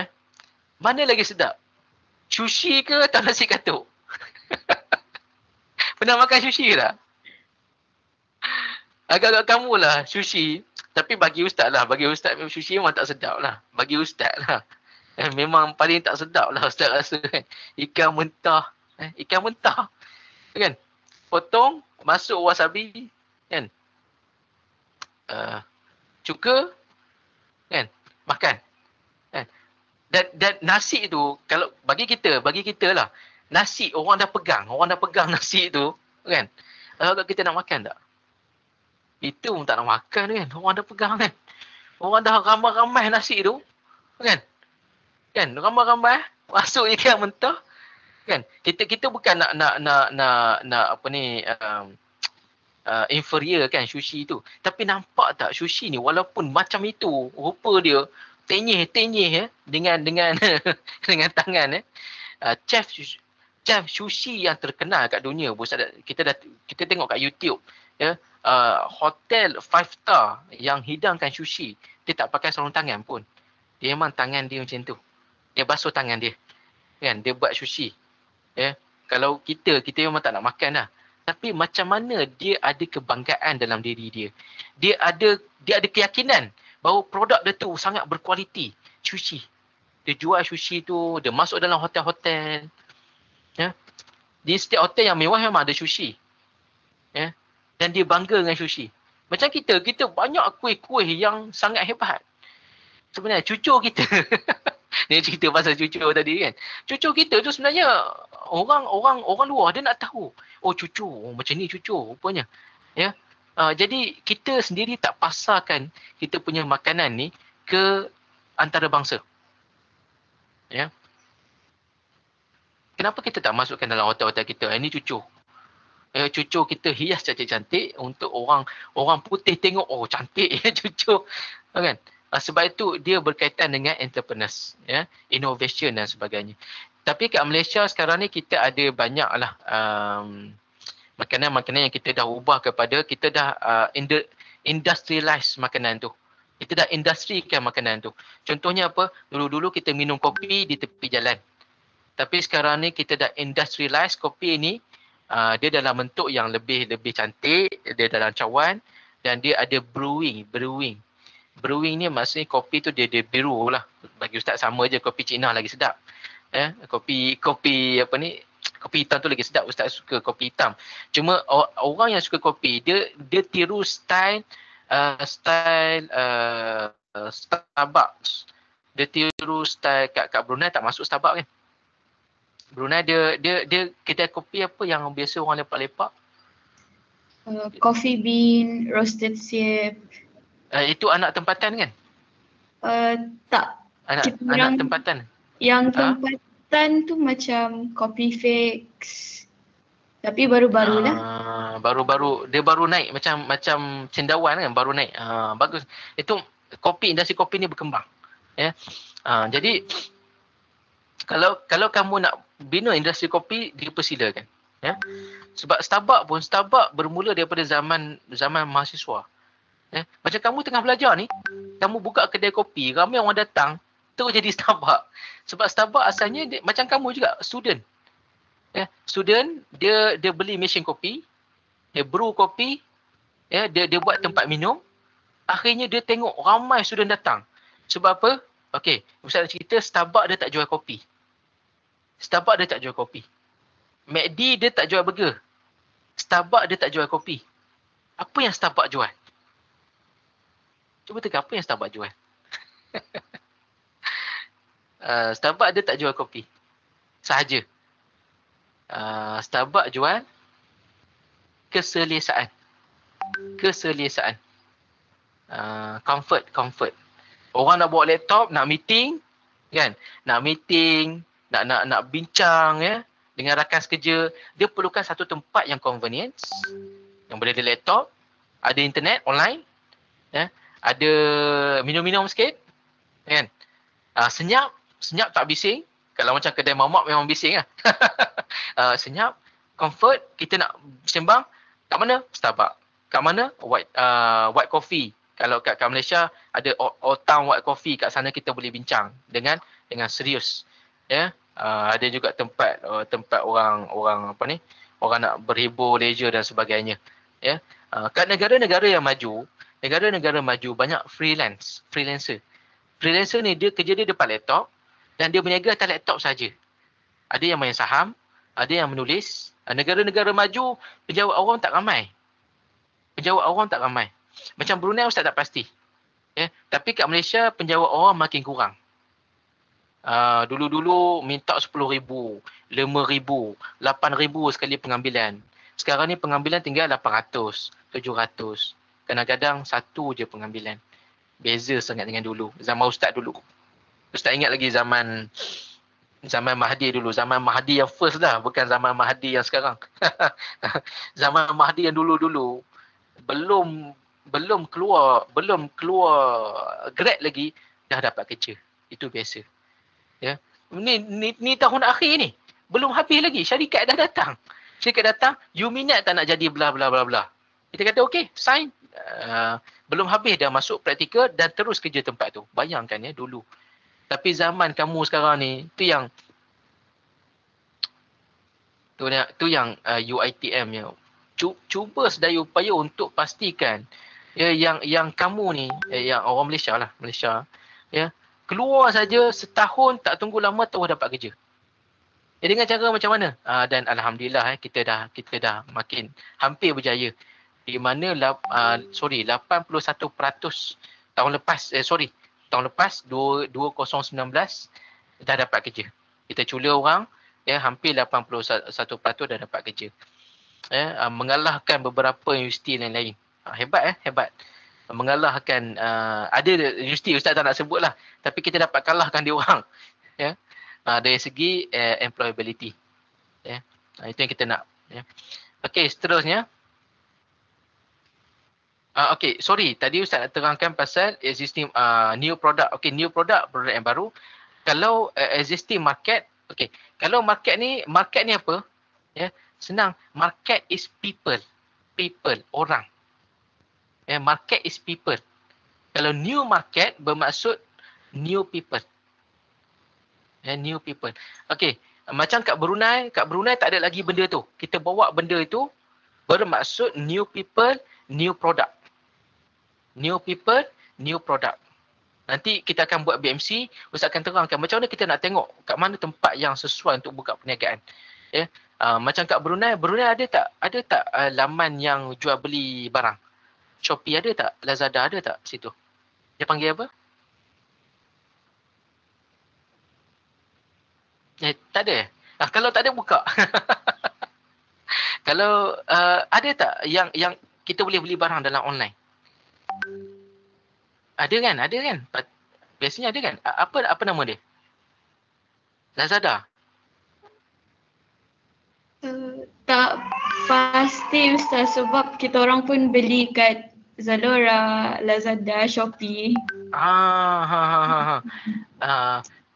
mana lagi sedap? Sushi ke atau nasi katuk? Pernah makan sushi ke tak? Agak-agak kamu lah sushi. Tapi bagi Ustaz lah. Bagi Ustaz sushi memang tak sedap lah. Bagi Ustaz lah. Memang paling tak sedap lah Ustaz rasa kan. Ikan mentah. Kan? Potong, masuk wasabi. Kan? Cuka. Kan? Makan. Kan? Dan nasi tu, kalau bagi kita lah. Nasi, orang dah pegang nasi tu. Kan? Kalau kita nak makan tak? Itu pun tak nak makan kan. Orang dah pegang kan. Orang dah ramai-ramai nasi tu. Kan? Ramai-ramai. Masuk ikan mentah. Kan? Kita bukan nak apa ni inferior kan sushi tu. Tapi nampak tak sushi ni walaupun macam itu rupa dia tenyih dengan dengan tangan chef sushi yang terkenal kat dunia. Kita tengok kat YouTube hotel 5 star yang hidangkan sushi, dia tak pakai sarung tangan pun. Dia memang tangan dia macam tu. Dia basuh tangan dia. Kan? Dia buat sushi. Kalau kita memang tak nak makan lah. Tapi macam mana dia ada kebanggaan dalam diri dia. Dia ada keyakinan bahawa produk dia tu sangat berkualiti. Sushi. Dia jual sushi tu, dia masuk dalam hotel-hotel. Di setiap hotel yang mewah memang ada sushi. Dan dia bangga dengan sushi. Macam kita banyak kuih-kuih yang sangat hebat. Sebenarnya cucur kita. Ni cerita pasal cucur tadi kan. Cucur kita tu sebenarnya orang luar dia nak tahu. Oh cucur, macam ni cucur rupanya. Jadi kita sendiri tak pasarkan kita punya makanan ni ke antarabangsa. Kenapa kita tak masukkan dalam hotel-hotel kita? Ini cucur. Cucur kita hias cantik-cantik untuk orang putih tengok, oh cantik cucur. Kan? Sebab itu dia berkaitan dengan entrepreneurs, innovation dan sebagainya. Tapi kat Malaysia sekarang ni kita ada banyaklah makanan-makanan yang kita dah ubah kepada, kita dah industrialize makanan tu. Kita dah industrikan makanan tu. Contohnya apa? Dulu-dulu kita minum kopi di tepi jalan. Tapi sekarang ni kita dah industrialize kopi ni. Dia dalam bentuk yang lebih cantik, dia dalam cawan dan dia ada brewing. Brewing ni maksudnya kopi tu dia biru lah. Bagi Ustaz sama je, kopi Cina lagi sedap. Kopi apa ni? Kopi hitam tu lagi sedap. Ustaz suka kopi hitam. Cuma orang yang suka kopi dia tiru style Starbucks. Dia tiru style kat Brunei tak masuk Starbucks kan? Brunei dia kedai kopi apa yang biasa orang lepak-lepak? Coffee bean, roasted sip. Itu anak tempatan kan? Tak. Anak tempatan. Yang tempatan tu macam coffee fix. Tapi baru-baru lah. Baru-baru dia baru naik macam cendawan kan, baru naik. Bagus. Itu industri kopi ni berkembang. Jadi kalau kamu nak bina industri kopi, dipersilakan. Sebab Starbucks bermula daripada zaman mahasiswa. Macam kamu tengah belajar ni, kamu buka kedai kopi, ramai orang datang, terus jadi Starbucks. Sebab Starbucks asalnya macam kamu juga, student. Student, dia beli mesin kopi, Dia brew kopi, dia buat tempat minum. Akhirnya dia tengok ramai student datang. Sebab apa? Okey, Ustaz nak cerita Starbucks dia tak jual kopi. Starbucks dia tak jual kopi. McD dia tak jual burger. Starbucks dia tak jual kopi. Apa yang Starbucks jual? Cuba tengok apa yang Starbucks jual. Starbucks dia tak jual kopi. Sahaja. Starbucks jual keselesaan. Keselesaan. Comfort. Orang nak bawa laptop, nak meeting, kan? Nak meeting, nak bincang ya dengan rakan sekerja, dia perlukan satu tempat yang convenience, yang boleh ada laptop, ada internet online, ya, ada minum-minum sikit, kan? Senyap tak bising. Kalau macam kedai mamak memang bising lah. Senyap, comfort, kita nak sembang kat mana? Starbucks. Kat mana? White coffee. Kalau kat Malaysia ada Old Town White Coffee, kat sana kita boleh bincang dengan serius. Ya. Ada juga tempat orang nak berhibur, leisure dan sebagainya. Ya. Kat negara-negara yang maju, banyak freelancer. Freelancer ni kerja dia depan laptop dan dia berniaga atas laptop saja. Ada yang main saham, ada yang menulis. Negara-negara maju, penjawat awam tak ramai. Macam Brunei Ustaz tak pasti. Ya, tapi kat Malaysia penjawat awam makin kurang. Dulu-dulu minta 10,000, 5,000, 8,000 sekali pengambilan. Sekarang ni pengambilan tinggal 800, 700. Kadang-kadang satu je pengambilan. Beza sangat dengan dulu. Zaman Ustaz dulu. Ustaz ingat lagi zaman Mahdi dulu. Zaman Mahdi yang first dah. Bukan zaman Mahdi yang sekarang. Zaman Mahdi yang dulu-dulu. Belum keluar grad lagi dah dapat kerja. Itu biasa. Ya. Ni tahun akhir ni. Belum habis lagi. Syarikat dah datang. You minat tak nak jadi bla bla bla bla. Kita kata okey, sign. Belum habis dah masuk praktikal dan terus kerja tempat tu. Bayangkan ya dulu. Tapi zaman kamu sekarang ni, tu yang UiTM ya. Cuba sedaya upaya untuk pastikan ya, yang kamu ni, yang orang Malaysia ya, keluar saja setahun tak tunggu lama terus dapat kerja. Ya, dengan cara macam mana? Dan alhamdulillah kita dah makin hampir berjaya. Di mana 81% tahun lepas 2019 dah dapat kerja. Kita cula orang ya, hampir 81% dah dapat kerja. Ya, mengalahkan beberapa universiti lain-lain. Hebat. Mengalahkan ada universiti Ustaz tak nak sebut lah, tapi kita dapat kalahkan dia orang. Ya. Dari segi employability. Ya. Itu yang kita nak. Ya. Okey, seterusnya. Okey, sorry. Tadi Ustaz nak terangkan pasal existing new product. Okey, new product yang baru. Kalau existing market, okey. Kalau market ni apa? Ya, senang. Market is people. Orang. Ya, market is people. Kalau new market bermaksud new people. Ya, new people. Okey, macam kat Brunei tak ada lagi benda tu. Kita bawa benda itu bermaksud new people, new product. New people, new product. Nanti kita akan buat BMC, Ustaz akan terangkan macam mana kita nak tengok kat mana tempat yang sesuai untuk buka perniagaan. Ya. Macam kat Brunei ada tak laman yang jual beli barang? Shopee ada tak? Lazada ada tak situ? Dia panggil apa? Tak ada. Kalau tak ada buka. Kalau ada tak yang kita boleh beli barang dalam online? Ada kan? Biasanya ada kan? Apa nama dia? Lazada. Tak pasti Ustaz, sebab kita orang pun beli kat Zalora, Lazada, Shopee.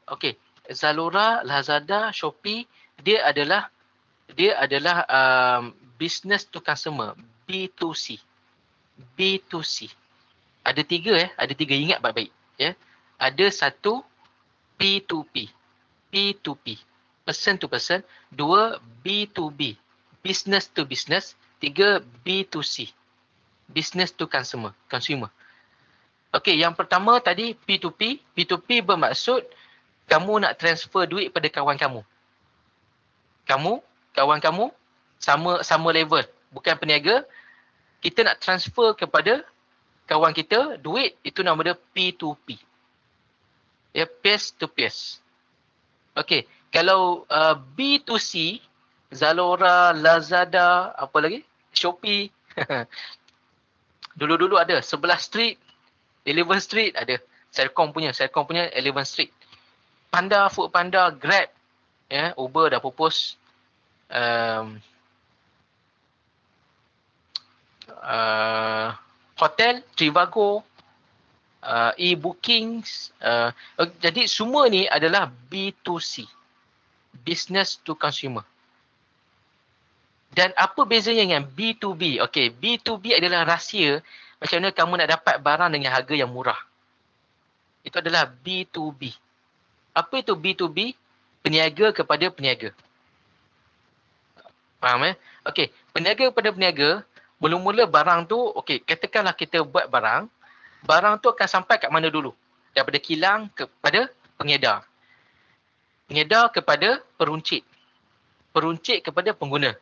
Okey. Zalora, Lazada, Shopee, dia adalah business to consumer, B2C. Ada tiga ingat baik-baik ya. Ada satu P2P, person to person. Dua B2B, business to business. ketiga B2C. Business to consumer. Okey, yang pertama tadi P2P. P2P bermaksud kamu nak transfer duit pada kawan kamu. Kawan kamu sama level, bukan peniaga. Kita nak transfer kepada kawan kita duit, itu nama dia P2P. Ya, peer to peer. Okey, kalau B2C, Zalora, Lazada, apa lagi? Shopee. Dulu-dulu ada 11 Street, 11 Street ada. Selcom punya 11 Street. Panda, Foodpanda, Grab, ya, Uber dah pupus. Hotel, Trivago, e-bookings. Jadi semua ni adalah B2C. Business to consumer. Dan apa bezanya dengan B2B? Okey, B2B adalah rahsia macam mana kamu nak dapat barang dengan harga yang murah. Itu adalah B2B. Apa itu B2B? Peniaga kepada peniaga. Faham Okey, peniaga kepada peniaga, mula-mula barang tu, okey, katakanlah kita buat barang tu akan sampai kat mana dulu? Daripada kilang kepada pengedar. Pengedar kepada peruncit. Peruncit kepada pengguna.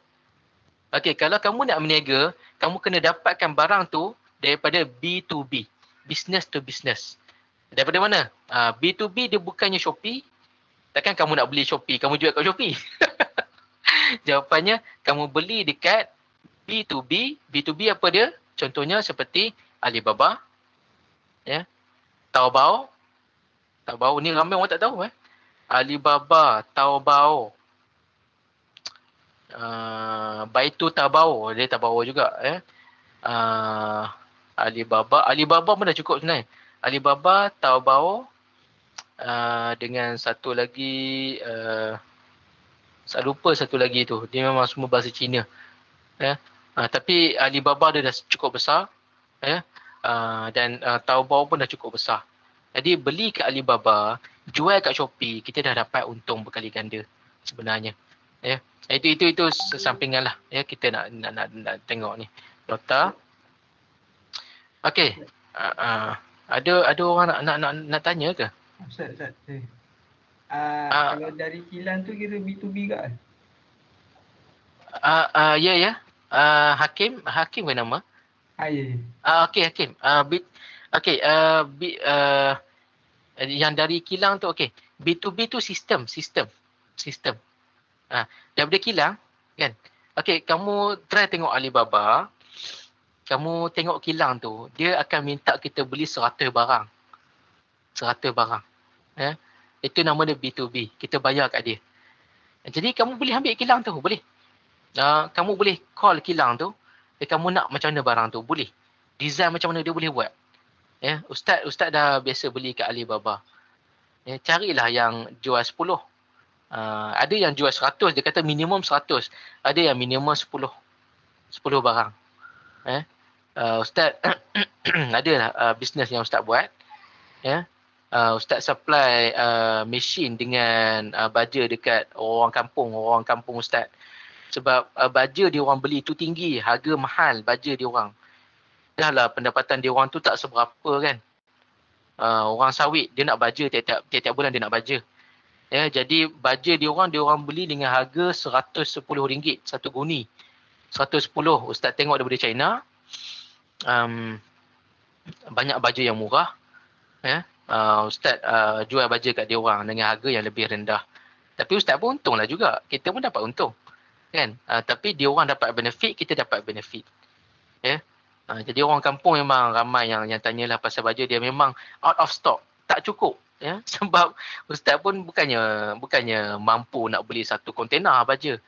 Okey, kalau kamu nak berniaga, kamu kena dapatkan barang tu daripada B2B. Business to business. Daripada mana? B2B dia bukannya Shopee. Takkan kamu nak beli Shopee, kamu jual kat Shopee? Jawapannya, kamu beli dekat B2B. B2B apa dia? Contohnya seperti Alibaba. Ya. Taobao. Taobao ni ramai orang tak tahu. Alibaba, Taobao. Baitu Taobao, dia Taobao juga. Alibaba pun dah cukup sebenarnya. Alibaba, Taobao, dengan satu lagi, saya lupa satu lagi tu. Dia memang semua bahasa Cina. Tapi Alibaba dia dah cukup besar. Dan Taobao pun dah cukup besar. Jadi beli kat Alibaba, jual kat Shopee, kita dah dapat untung berkali ganda sebenarnya. Itu sesampingan lah. Kita nak tengok ni. Nota. Okey. Ada orang nak tanya ke? Ustaz. Kalau dari kilang tu kira B2B ke? Ya. Hakim ke nama? Ya. Okey, Hakim. Yang dari kilang tu, okey. B2B tu sistem. Daripada kilang, kan? Okey, kamu try tengok Alibaba. Kamu tengok kilang tu, dia akan minta kita beli 100 barang. 100 barang. Itu nama dia B2B. Kita bayar kat dia. Jadi kamu boleh ambil kilang tu, boleh. Kamu boleh call kilang tu, kamu nak macam mana barang tu, boleh. Design macam mana dia boleh buat. Ustaz dah biasa beli kat Alibaba. Carilah yang jual 10. Ada yang jual 100, dia kata minimum 100. Ada yang minimum 10 barang. Ustaz ada bisnes yang Ustaz buat. Ustaz supply mesin dengan baja dekat orang kampung Ustaz. Sebab baja dia orang beli tu tinggi, harga mahal baja dia orang. Dah lah pendapatan dia orang tu tak seberapa kan. Orang sawit dia nak baja tiap bulan dia nak baja. Jadi baja dia orang beli dengan harga RM110 satu guni. 110. Ustaz tengok daripada China. Banyak baja yang murah. Ustaz jual baja kat dia orang dengan harga yang lebih rendah. Tapi Ustaz pun untunglah juga. Kita pun dapat untung. Kan? Tapi dia orang dapat benefit, kita dapat benefit. Jadi orang kampung memang ramai yang tanyalah pasal baja dia memang out of stock. Tak cukup. Sebab Ustaz pun bukannya mampu nak beli satu kontena baja.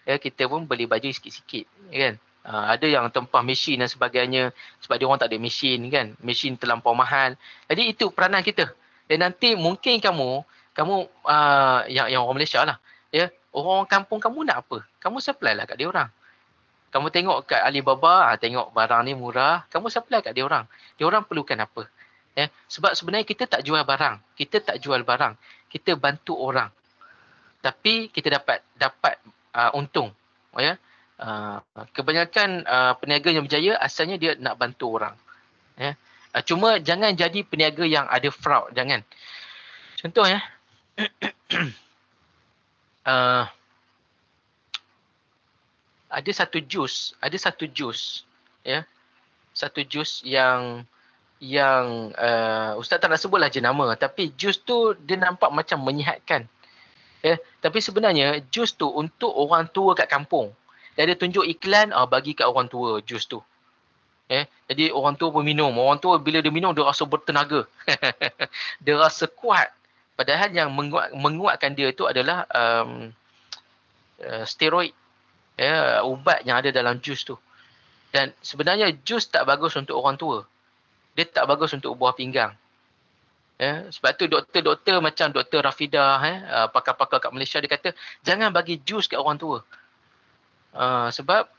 Kita pun beli baju sikit-sikit. Kan? Ada yang tempah mesin dan sebagainya. Sebab dia orang tak ada mesin kan. Mesin terlampau mahal. Jadi itu peranan kita. Dan nanti mungkin kamu yang orang Malaysia lah. Orang kampung kamu nak apa? Kamu supply lah kat dia orang. Kamu tengok kat Alibaba, tengok barang ni murah. Kamu supply kat dia orang. Dia orang perlukan apa? Sebab sebenarnya kita tak jual barang. Kita bantu orang. Tapi kita dapat untung. Kebanyakan peniaga yang berjaya asalnya dia nak bantu orang. Ya. Cuma jangan jadi peniaga yang ada fraud, jangan. Contoh ya. Ada satu jus ya. Satu jus yang ustaz tak nak sebutlah jenama, tapi jus tu dia nampak macam menyihatkan. Ya, tapi sebenarnya jus tu untuk orang tua kat kampung. Dia ada tunjuk iklan bagi kat orang tua jus tu. Jadi orang tua pun minum. Orang tua bila dia minum dia rasa bertenaga. Dia rasa kuat. Padahal yang menguatkan dia itu adalah steroid. Ubat yang ada dalam jus tu. Dan sebenarnya jus tak bagus untuk orang tua. Dia tak bagus untuk buah pinggang. Sebab tu doktor-doktor macam Dr. Rafidah, pakar-pakar kat Malaysia, dia kata jangan bagi jus kat orang tua. Sebab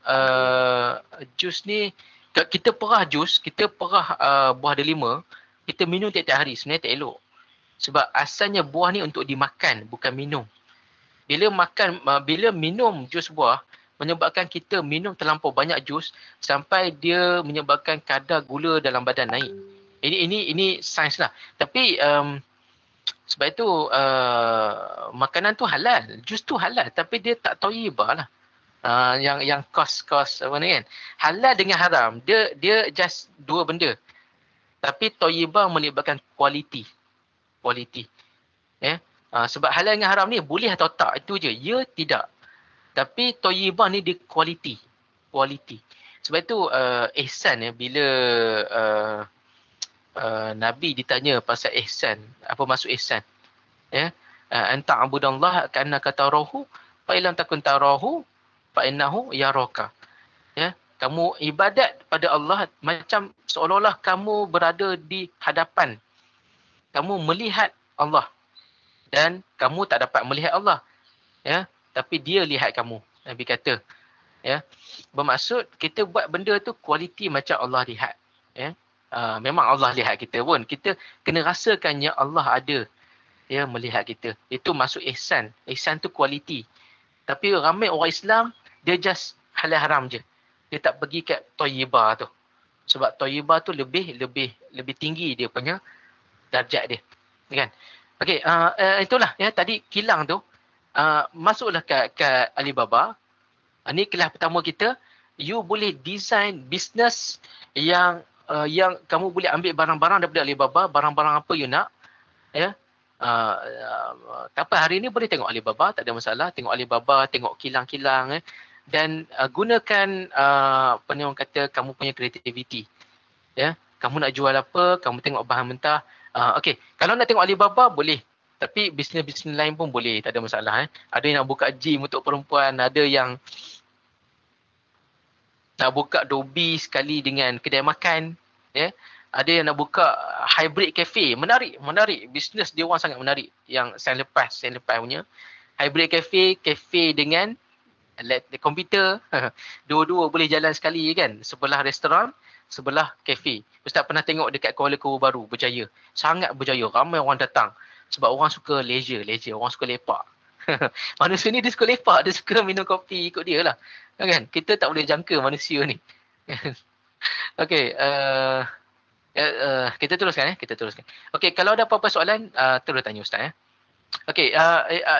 jus ni, kita perah jus, kita perah buah delima, kita minum tiap-tiap hari, sebenarnya tak elok. Sebab asalnya buah ni untuk dimakan, bukan minum. Bila minum jus buah, menyebabkan kita minum terlampau banyak jus sampai dia menyebabkan kadar gula dalam badan naik. Ini sains lah. Tapi sebab itu makanan tu halal, jus tu halal, tapi dia tak thayyibah lah. Yang kos apa ni kan. Halal dengan haram, dia just dua benda. Tapi thayyibah melibatkan kualiti. Sebab halal dengan haram ni boleh atau tak, itu je. Ya, tidak. Tapi thayyibah ni dia kualiti. Sebab itu ihsan bila Nabi ditanya pasal ihsan, apa maksud ihsan? Anta abudallah ka'annaka tarahu fa illam takun tarahu fa innahu yaraka. Kamu ibadat pada Allah macam seolah-olah kamu berada di hadapan. Kamu melihat Allah dan kamu tak dapat melihat Allah. Tapi dia lihat kamu. Nabi kata. Bermaksud kita buat benda tu kualiti macam Allah lihat. Memang Allah lihat kita pun. Kita kena rasakannya Allah ada melihat kita. Itu maksud ihsan. Ihsan tu kualiti. Tapi ramai orang Islam, dia just halal haram je. Dia tak pergi kat thayyibah tu. Sebab thayyibah tu lebih tinggi dia punya darjat dia. Kan? Okey, itulah tadi kilang tu. Masuklah kat Alibaba. Ini kelas pertama kita. You boleh design bisnes yang kamu boleh ambil barang-barang daripada Alibaba, barang-barang apa you nak. Tapi hari ni boleh tengok Alibaba, tak ada masalah. Tengok Alibaba, tengok kilang-kilang. Dan gunakan apa ni orang kata, kamu punya kreativiti. Kamu nak jual apa, kamu tengok bahan mentah. Okey, kalau nak tengok Alibaba boleh. Tapi bisnes-bisnes lain pun boleh, tak ada masalah. Ada yang nak buka gym untuk perempuan, ada yang nak buka dobi sekali dengan kedai makan. Ada yang nak buka hybrid cafe. Menarik. Bisnes dia orang sangat menarik. Yang saya lepas punya. Hybrid cafe dengan komputer. Dua-dua boleh jalan sekali kan. Sebelah restoran, sebelah cafe. Ustaz pernah tengok dekat Kuala Lumpur baru, berjaya. Sangat berjaya. Ramai orang datang. Sebab orang suka leisure. Orang suka lepak. Manusia ni dia suka lepak. Dia suka minum kopi ikut dia lah. Kan? Kita tak boleh jangka manusia ni. Okey. Kita teruskan. Okey, kalau ada apa-apa soalan, terus tanya Ustaz. Okey,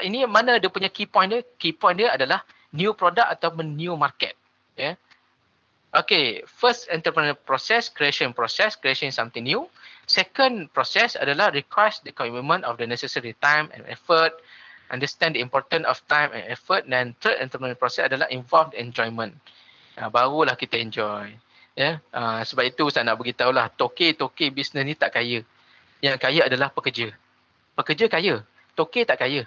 ini mana dia punya key point dia? Key point dia adalah new product ataupun new market. Okay, first entrepreneurial process, creation something new. Second process adalah requires the commitment of the necessary time and effort, understand the importance of time and effort. Dan third entrepreneurial process adalah involved enjoyment. Barulah kita enjoy. Sebab itu saya nak beritahu lah, toke bisnes ni tak kaya. Yang kaya adalah pekerja. Pekerja kaya, toke tak kaya.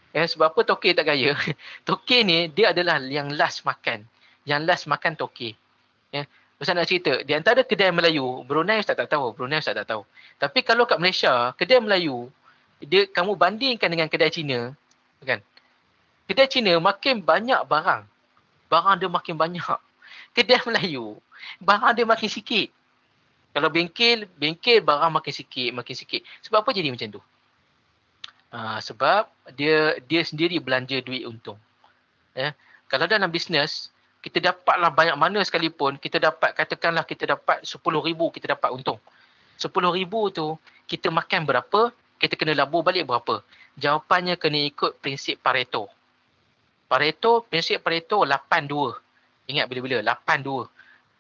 Sebab apa toke tak kaya? Toke ni dia adalah yang last makan. Yang last makan toke. Ustaz nak cerita, di antara kedai Melayu, Brunei Ustaz tak tahu. Tapi kalau kat Malaysia, kedai Melayu, kamu bandingkan dengan kedai Cina, kan? Kedai Cina makin banyak barang. Barang dia makin banyak. Kedai Melayu, barang dia makin sikit. Kalau bengkel barang makin sikit. Sebab apa jadi macam tu? Sebab dia sendiri belanja duit untung. Kalau dalam bisnes, kita dapatlah banyak mana sekalipun, kita dapat katakanlah kita dapat 10,000 kita dapat untung. 10,000 tu kita makan berapa, kita kena labur balik berapa. Jawapannya kena ikut prinsip Pareto. Prinsip Pareto 8-2. Ingat bila-bila 8-2.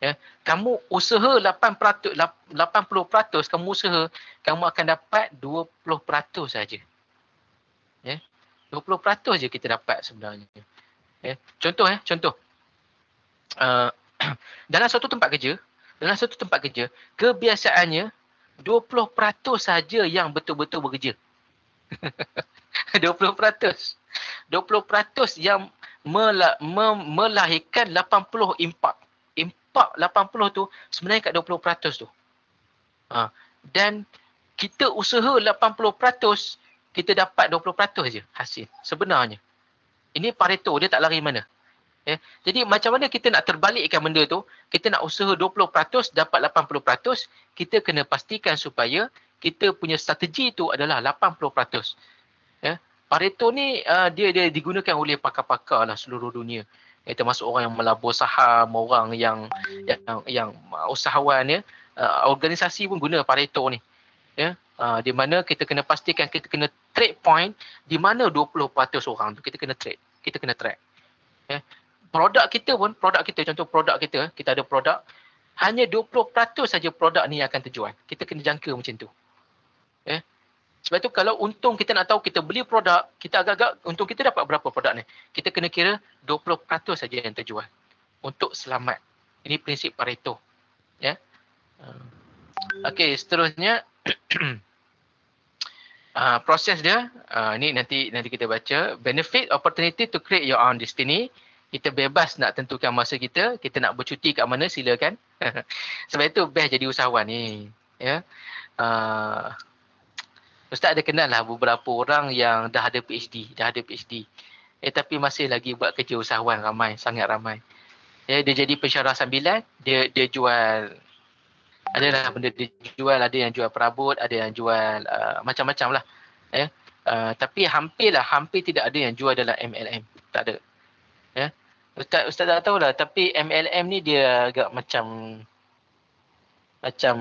Ya, kamu usaha 80%, kamu usaha, kamu akan dapat 20% saja. Ya. 20% je kita dapat sebenarnya. Ya. Contoh. Dalam satu tempat kerja, kebiasaannya 20% saja yang betul-betul bekerja. 20%. 20% yang melahirkan 80 impak. Impak 80 tu sebenarnya kat 20% tu. Dan kita usaha 80%, kita dapat 20% je hasil sebenarnya. Ini Pareto, dia tak lari mana. Jadi macam mana kita nak terbalikkan benda tu, kita nak usaha 20% dapat 80%, kita kena pastikan supaya kita punya strategi tu adalah 80%. Pareto ni dia digunakan oleh pakar-pakar lah seluruh dunia. Termasuk orang yang melabur saham, orang yang usahawan ya. Organisasi pun guna Pareto ni. Di mana kita kena pastikan kita kena trade point di mana 20% orang tu kita kena trade. Kita kena track. Produk kita, contoh produk kita ada produk, hanya 20% saja produk ni akan terjual. Kita kena jangka macam tu. Sebab tu kalau untung kita nak tahu, kita beli produk, kita agak-agak untung kita dapat berapa produk ni. Kita kena kira 20% saja yang terjual untuk selamat. Ini prinsip Pareto. Ya. Okey, seterusnya proses dia, ni nanti kita baca. Benefit, opportunity to create your own destiny. Kita bebas nak tentukan masa kita nak bercuti kat mana, silakan. Sebab itu best jadi usahawan ni. Ya. Ustaz ada kenal lah beberapa orang yang dah ada PhD. Tapi masih lagi buat kerja usahawan, sangat ramai. Dia jadi pensyarah sambilan, dia jual, adalah benda dia jual, ada yang jual perabot, ada yang jual macam-macam lah. Tapi hampir tidak ada yang jual dalam MLM. Tak ada. Ustaz tak tahulah, tapi MLM ni dia agak macam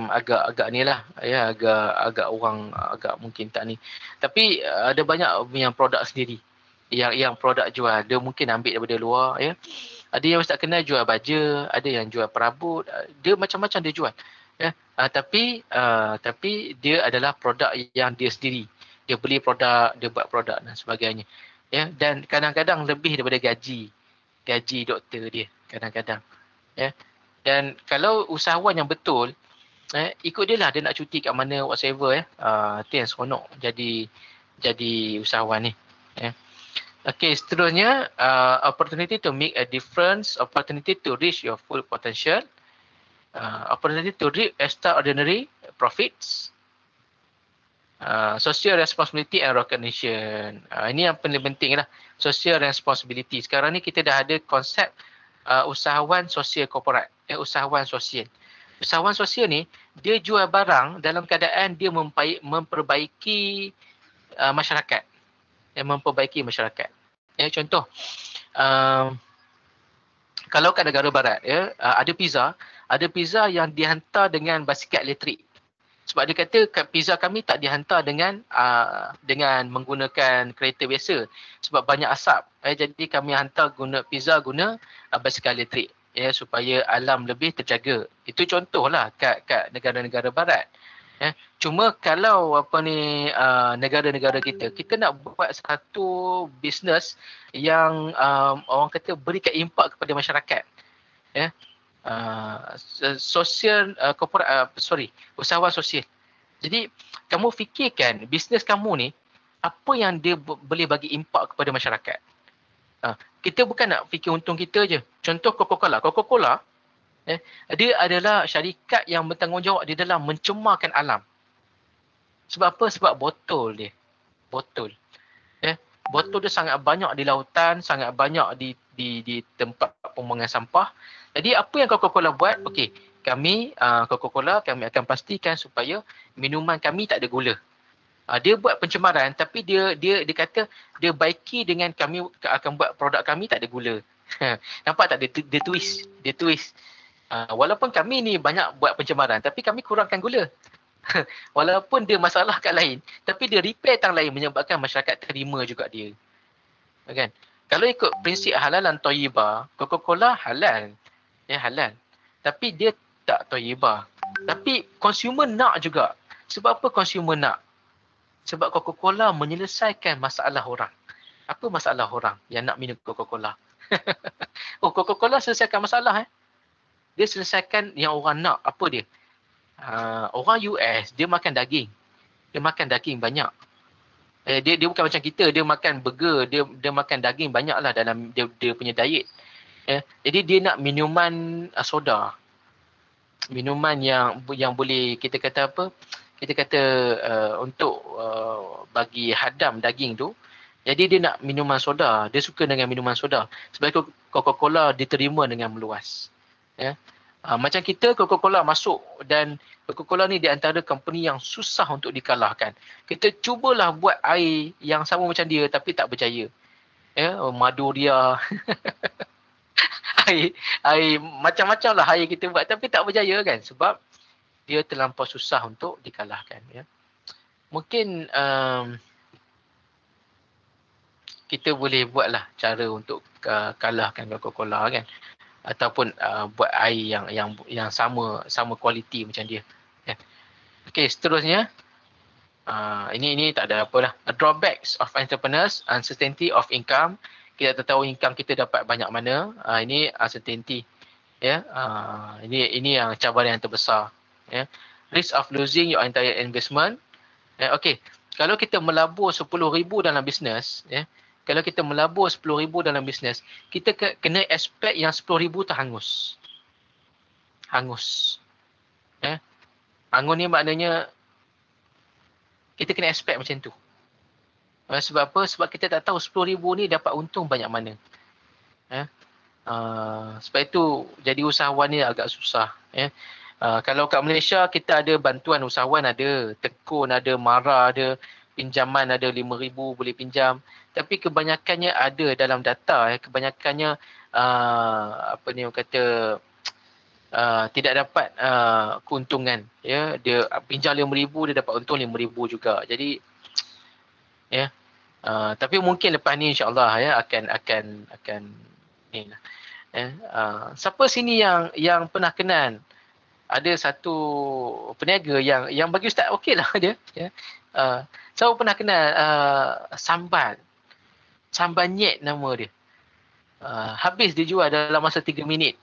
agak ni lah, ya, agak orang agak mungkin tak ni. Tapi ada banyak yang produk sendiri, yang produk jual, dia mungkin ambil daripada luar, ya. Ada yang Ustaz kenal jual baja, ada yang jual perabot, dia macam-macam dia jual, ya. Tapi dia adalah produk yang dia sendiri. Dia beli produk, dia buat produk dan sebagainya, ya. Dan kadang-kadang lebih daripada gaji doktor dia kadang-kadang, ya. Dan kalau usahawan yang betul, ikut dia lah, dia nak cuti kat mana whatsoever, tu yang seronok jadi usahawan ni, ya. Okey, seterusnya opportunity to make a difference, opportunity to reach your full potential, opportunity to reap extraordinary profits, social responsibility and recognition. Ini yang paling penting lah, social responsibility. Sekarang ni kita dah ada konsep usahawan sosial korporat, usahawan sosial. Usahawan sosial ni, dia jual barang dalam keadaan dia memperbaiki masyarakat. Contoh, kalau kat negara barat, ada pizza yang dihantar dengan basikal elektrik. Sebab dia kata pizza kami tak dihantar dengan menggunakan kereta biasa sebab banyak asap. Jadi kami hantar pizza guna basikal elektrik, supaya alam lebih terjaga. Itu contohlah kat negara-negara barat. Cuma kalau negara-negara kita nak buat satu bisnes yang orang kata berikan impak kepada masyarakat. Usahawan sosial. Jadi kamu fikirkan bisnes kamu ni apa yang dia boleh bagi impak kepada masyarakat. Kita bukan nak fikir untung kita je. Contoh Coca-Cola, dia adalah syarikat yang bertanggungjawab di dalam mencemarkan alam. Sebab apa? Sebab botol dia. Botol dia sangat banyak di lautan, sangat banyak di tempat pembuangan sampah. Jadi apa yang Coca-Cola buat? Okey, kami Coca-Cola kami akan pastikan supaya minuman kami tak ada gula. Dia buat pencemaran tapi dia kata dia baiki dengan kami akan buat produk kami tak ada gula. Nampak tak dia twist. Dia twist. Walaupun kami ni banyak buat pencemaran, tapi kami kurangkan gula. Walaupun dia masalah kat lain, tapi dia repair tang lain menyebabkan masyarakat terima juga dia. Kan? Kalau ikut prinsip halalan thayyibah, Coca-Cola halal. Ya, halal. Tapi dia tak thayyibah. Tapi consumer nak juga. Sebab apa consumer nak? Sebab Coca-Cola menyelesaikan masalah orang. Apa masalah orang yang nak minum Coca-Cola? Oh, Coca-Cola selesaikan masalah. Dia selesaikan yang orang nak. Apa dia? Orang US, dia makan daging. Dia makan daging banyak. Dia bukan macam kita, dia makan burger, dia makan daging banyak lah dalam dia punya diet. Jadi dia nak minuman soda. Minuman yang boleh kita kata apa? Kita kata untuk bagi hadam daging tu. Jadi dia nak minuman soda. Dia suka dengan minuman soda. Sebab Coca-Cola diterima dengan meluas. Ya. Macam kita, Coca-Cola masuk dan Coca-Cola ni di antara company yang susah untuk dikalahkan. Kita cubalah buat air yang sama macam dia tapi tak berjaya. Ya, Maduria. air macam-macam lah air kita buat tapi tak berjaya kan. Sebab dia terlampau susah untuk dikalahkan. Ya. Mungkin kita boleh buatlah cara untuk kalahkan Coca-Cola kan. Ataupun buat air yang sama kualiti macam dia. Ya. Okey, seterusnya ini tak ada apalah. Drawbacks of entrepreneurs, uncertainty of income. Kita tak tahu income kita dapat banyak mana. Ini uncertainty. Ya. Ini yang cabaran yang terbesar. Ya. Risk of losing your entire investment. Ya, okey. Kalau kita melabur 10,000 dalam bisnes, ya. Kalau kita melabur 10,000 dalam bisnes, kita kena expect yang 10,000 tu hangus. Hangus. Eh? Hangus ni maknanya kita kena expect macam tu. Sebab apa? Sebab kita tak tahu 10,000 ni dapat untung banyak mana. Sebab itu jadi usahawan ni agak susah. Kalau kat Malaysia kita ada bantuan usahawan, ada tekun, ada mara, ada pinjaman, ada 5,000 boleh pinjam. Tapi kebanyakannya ada dalam data. Kebanyakannya apa ni orang kata tidak dapat keuntungan. Ya, dia pinjam 5,000 dia dapat untung 5,000 juga. Jadi ya, tapi mungkin lepas ni insya-Allah ya akan ni lah. Siapa sini yang pernah kenal ada satu peniaga yang bagi ustaz okeylah dia ya. Siapa pernah kenal Sambal nyet nama dia. Habis dia jual dalam masa 3 minit.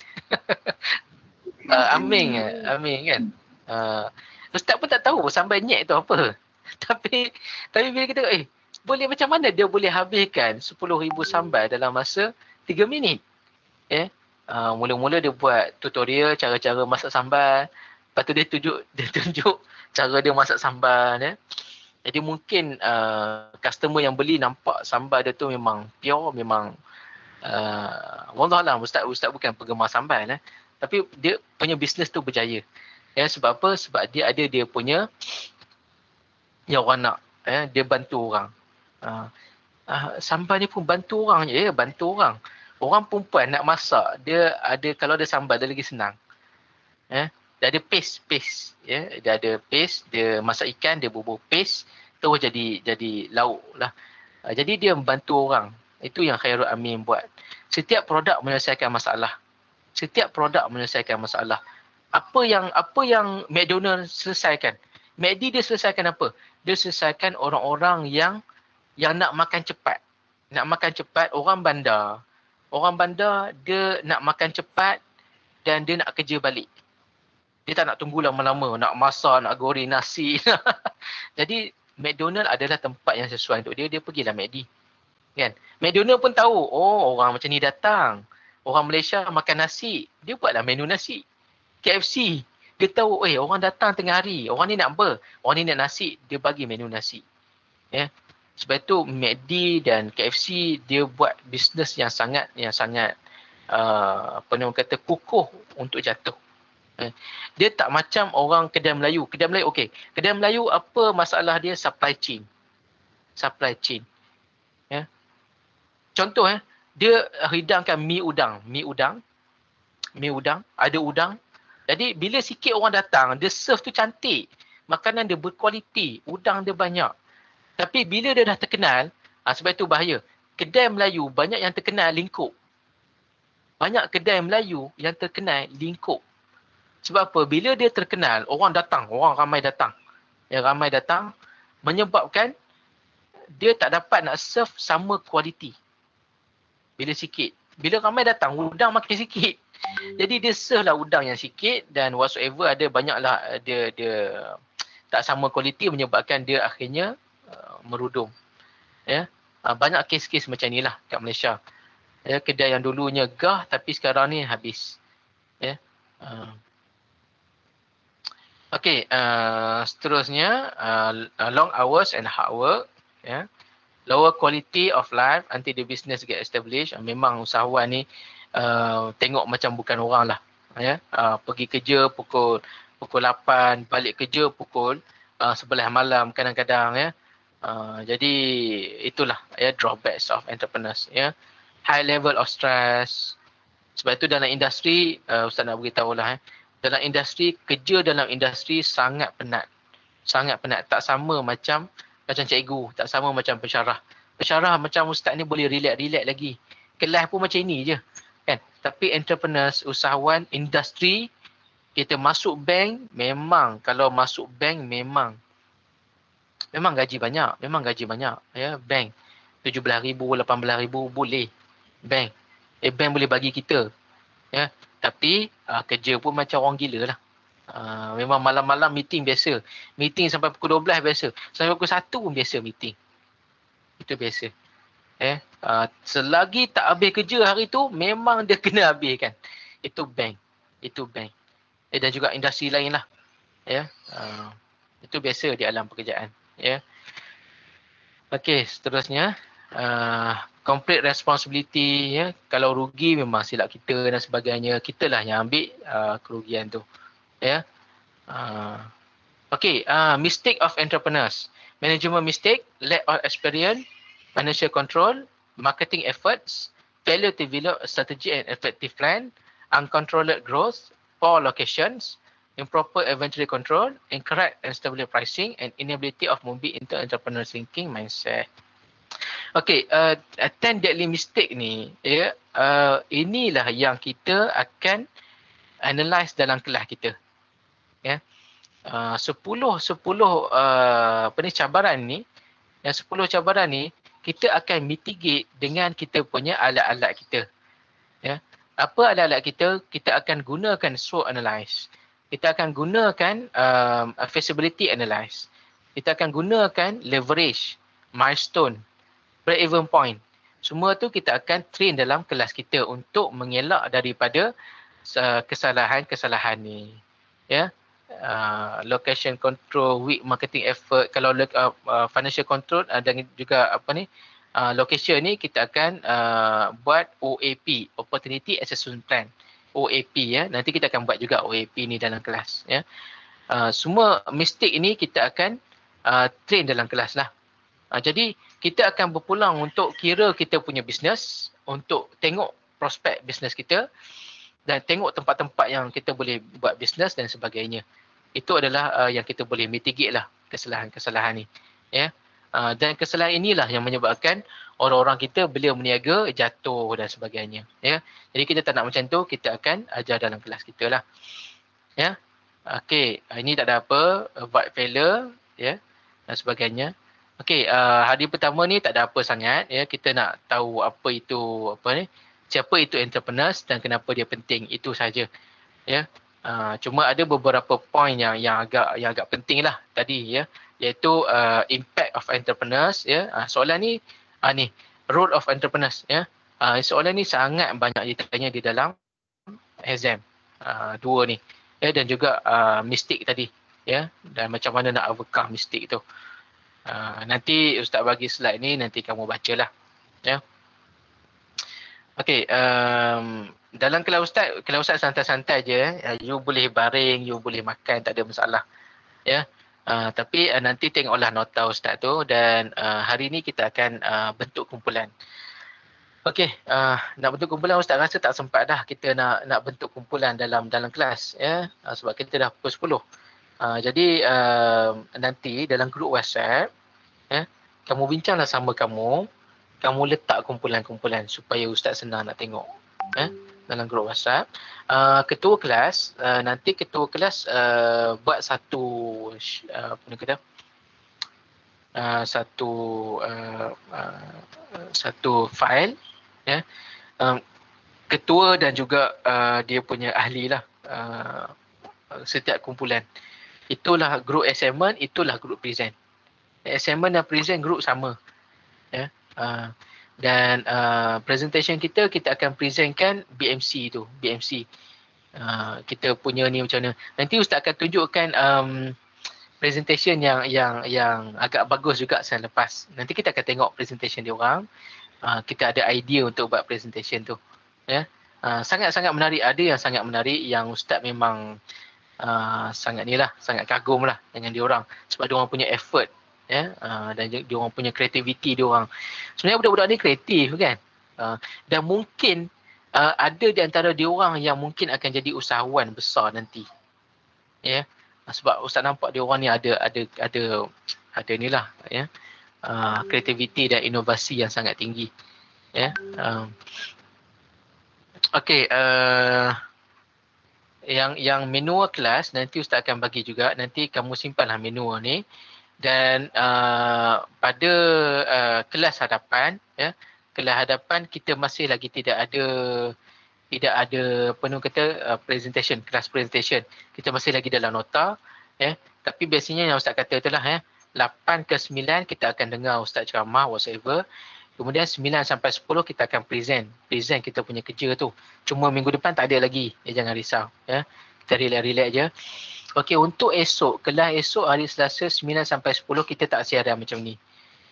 Amin kan. Ustaz pun tak tahu sambal nyet tu apa. Tapi bila kita boleh macam mana dia boleh habiskan 10,000 sambal dalam masa 3 minit. Ya. Mula-mula dia buat tutorial cara-cara masak sambal. Lepas tu dia tunjuk cara dia masak sambal ya. Jadi mungkin customer yang beli nampak sambal dia tu memang pure, memang wallahualam ustaz bukan penggemar sambal tapi dia punya bisnes tu berjaya. Ya, sebab apa? Sebab dia ada dia punya yang orang nak, dia bantu orang. Sambal ni pun bantu orang je, bantu orang. Orang perempuan nak masak, dia ada kalau ada sambal dia lagi senang. Dia ada paste ya, dia ada paste, dia masak ikan, dia bubur paste terus jadi lauk lah. Jadi dia membantu orang. Itu yang Khairul Amin buat. Setiap produk menyelesaikan masalah. Setiap produk menyelesaikan masalah. Apa yang McDonald's selesaikan? McD dia selesaikan apa? Dia selesaikan orang-orang yang nak makan cepat. Nak makan cepat, orang bandar. Orang bandar dia nak makan cepat dan dia nak kerja balik. Dia tak nak tunggu lama-lama, nak masak, nak goreng nasi. Jadi McDonald adalah tempat yang sesuai untuk dia pergilah McD. Kan? McDonald pun tahu, orang macam ni datang. Orang Malaysia makan nasi, dia buatlah menu nasi. KFC, dia tahu, orang datang tengah hari, orang ni nak apa? Orang ni nak nasi, dia bagi menu nasi. Ya. Sebab itu McD dan KFC dia buat bisnes yang sangat apa orang kata kukuh untuk jatuh. Dia tak macam orang kedai Melayu. Kedai Melayu okey. Kedai Melayu apa masalah dia? Supply chain. Supply chain. Ya. Contoh dia hidangkan mi udang, ada udang. Jadi bila sikit orang datang, dia serve tu cantik. Makanan dia berkualiti, udang dia banyak. Tapi bila dia dah terkenal, sebab itu bahaya. Kedai Melayu banyak yang terkenal lingkup. Banyak kedai Melayu yang terkenal lingkup. Sebab apa? Bila dia terkenal, orang ramai datang. Ramai datang menyebabkan dia tak dapat nak serve sama kualiti. Bila sikit. Bila ramai datang, udang makin sikit. Jadi dia serve lah udang yang sikit dan whatsoever ada banyaklah dia tak sama kualiti menyebabkan dia akhirnya merudum. Ya. Banyak kes-kes macam ni lah kat Malaysia. Ya, kedai yang dulunya gah tapi sekarang ni habis. Ya. Okey, seterusnya long hours and hard work, ya. Lower quality of life until the business get established. Memang usahawan ni tengok macam bukan orang lah, ya. Pergi kerja pukul 8, balik kerja pukul 11 malam kadang-kadang, ya. Jadi itulah ya drawbacks of entrepreneurs, ya. High level of stress. Sebab itu dalam industri Ustaz nak beritahu lah, dalam industri, kerja dalam industri sangat penat. Sangat penat. Tak sama macam cikgu, tak sama macam pensyarah. Pensyarah macam Ustaz ni boleh relax lagi. Kelas pun macam ini je. Kan? Tapi entrepreneurs, usahawan, industri, kita masuk bank, memang kalau masuk bank memang gaji banyak. Ya, bank. 17,000, 18,000 boleh. Bank. Bank boleh bagi kita. Ya. Tapi kerja pun macam orang gila lah. Memang malam-malam meeting biasa. Meeting sampai pukul 12 biasa. Sampai pukul 1 pun biasa meeting. Itu biasa. Selagi tak habis kerja hari tu, memang dia kena habiskan. Itu bank. Dan juga industri lain lah. Ya. Itu biasa di alam pekerjaan. Ya. Okey, seterusnya. Complete responsibility, ya. Kalau rugi memang silap kita dan sebagainya. Kitalah yang ambil kerugian tu. Ya. Okay, mistake of entrepreneurs. Management mistake, lack of experience, financial control, marketing efforts, failure to develop a strategy and effective plan, uncontrolled growth, poor locations, improper inventory control, incorrect and stable pricing, and inability of moving into entrepreneur thinking mindset. Okay, 10 deadly mistake ni, ya, inilah yang kita akan analyse dalam kelas kita. Ya. 10 cabaran ni, yang 10 cabaran ni kita akan mitigate dengan kita punya alat-alat kita. Ya. Apa alat-alat kita? Kita akan gunakan SWOT analyze. Kita akan gunakan feasibility analyze. Kita akan gunakan leverage, milestone, break-even point. Semua tu kita akan train dalam kelas kita untuk mengelak daripada kesalahan-kesalahan ni. Ya. Location control, weak marketing effort. Kalau financial control dan juga location ni kita akan buat OAP, Opportunity Assessment Plan. OAP, ya. Nanti kita akan buat juga OAP ni dalam kelas, ya. Semua mistake ini kita akan train dalam kelas lah. Jadi kita akan berpulang untuk kira kita punya bisnes, untuk tengok prospek bisnes kita dan tengok tempat-tempat yang kita boleh buat bisnes dan sebagainya. Itu adalah yang kita boleh mitigate lah kesalahan-kesalahan ni. Ya. Dan kesalahan inilah yang menyebabkan orang-orang kita bila berniaga jatuh dan sebagainya. Ya. Jadi kita tak nak macam tu, kita akan ajar dalam kelas kita lah. Ya. Okey, ini tak ada apa, avoid failure, ya, dan sebagainya. Okey, hari pertama ni tak ada apa sangat, ya. Kita nak tahu apa itu siapa itu entrepreneurs dan kenapa dia penting, itu saja. Ya. Cuma ada beberapa point yang agak penting lah tadi, ya, iaitu impact of entrepreneurs, ya. Soalan ni ni role of entrepreneurs, ya. Soalan ni sangat banyak ditanya di dalam exam. Dua ni, ya, dan juga mistake tadi, ya, dan macam mana nak overcome mistake tu. Nanti Ustaz bagi slide ni, nanti kamu bacalah, ya. Okey, dalam kelas Ustaz santai-santai je. You boleh baring, you boleh makan, tak ada masalah. Ya. Tapi nanti tengoklah nota Ustaz tu dan hari ni kita akan bentuk kumpulan. Okey, nak bentuk kumpulan Ustaz rasa tak sempat dah kita nak bentuk kumpulan dalam kelas ya. Sebab kita dah pukul 10. Jadi nanti dalam grup WhatsApp ya, kamu bincanglah sama kamu letak kumpulan-kumpulan supaya Ustaz senang nak tengok ya dalam grup WhatsApp. Ketua kelas nanti ketua kelas buat satu apa ni kata satu file ya. Ketua dan juga dia punya ahli lah setiap kumpulan. Itulah grup assignment, itulah grup present. Assignment dan present grup sama ya. Dan presentation kita akan presentkan BMC tu, BMC. Kita punya ni macam mana. Nanti Ustaz akan tunjukkan presentation yang agak bagus juga selepas. Nanti kita akan tengok presentation dia orang. Kita ada idea untuk buat presentation tu. Ya. Sangat-sangat menarik. Ada yang sangat menarik yang Ustaz memang sangat kagum lah dengan dia orang sebab dia orang punya effort ya, dan dia orang punya kreativiti dia orang. Sebenarnya budak-budak ni kreatif kan. Dan mungkin ada di antara dia orang yang mungkin akan jadi usahawan besar nanti. Ya. Sebab Ustaz nampak dia orang ni ada inilah ya. Kreativiti dan inovasi yang sangat tinggi. Ya. Okey, yang menu kelas nanti Ustaz akan bagi juga. Nanti kamu simpanlah menu ni. Dan pada kelas hadapan ya, kelas hadapan kita masih lagi tidak ada apa ni kata presentation, kelas presentation. Kita masih lagi dalam nota ya. Tapi biasanya yang Ustaz kata itulah ya, 8 ke 9 kita akan dengar Ustaz ceramah whatsoever. Kemudian 9 sampai 10 kita akan present kita punya kerja tu. Cuma minggu depan tak ada lagi. Jangan risau ya. Kita relax je. Okey, untuk esok, kelas esok hari Selasa 9 sampai 10 kita tak siaran macam ni.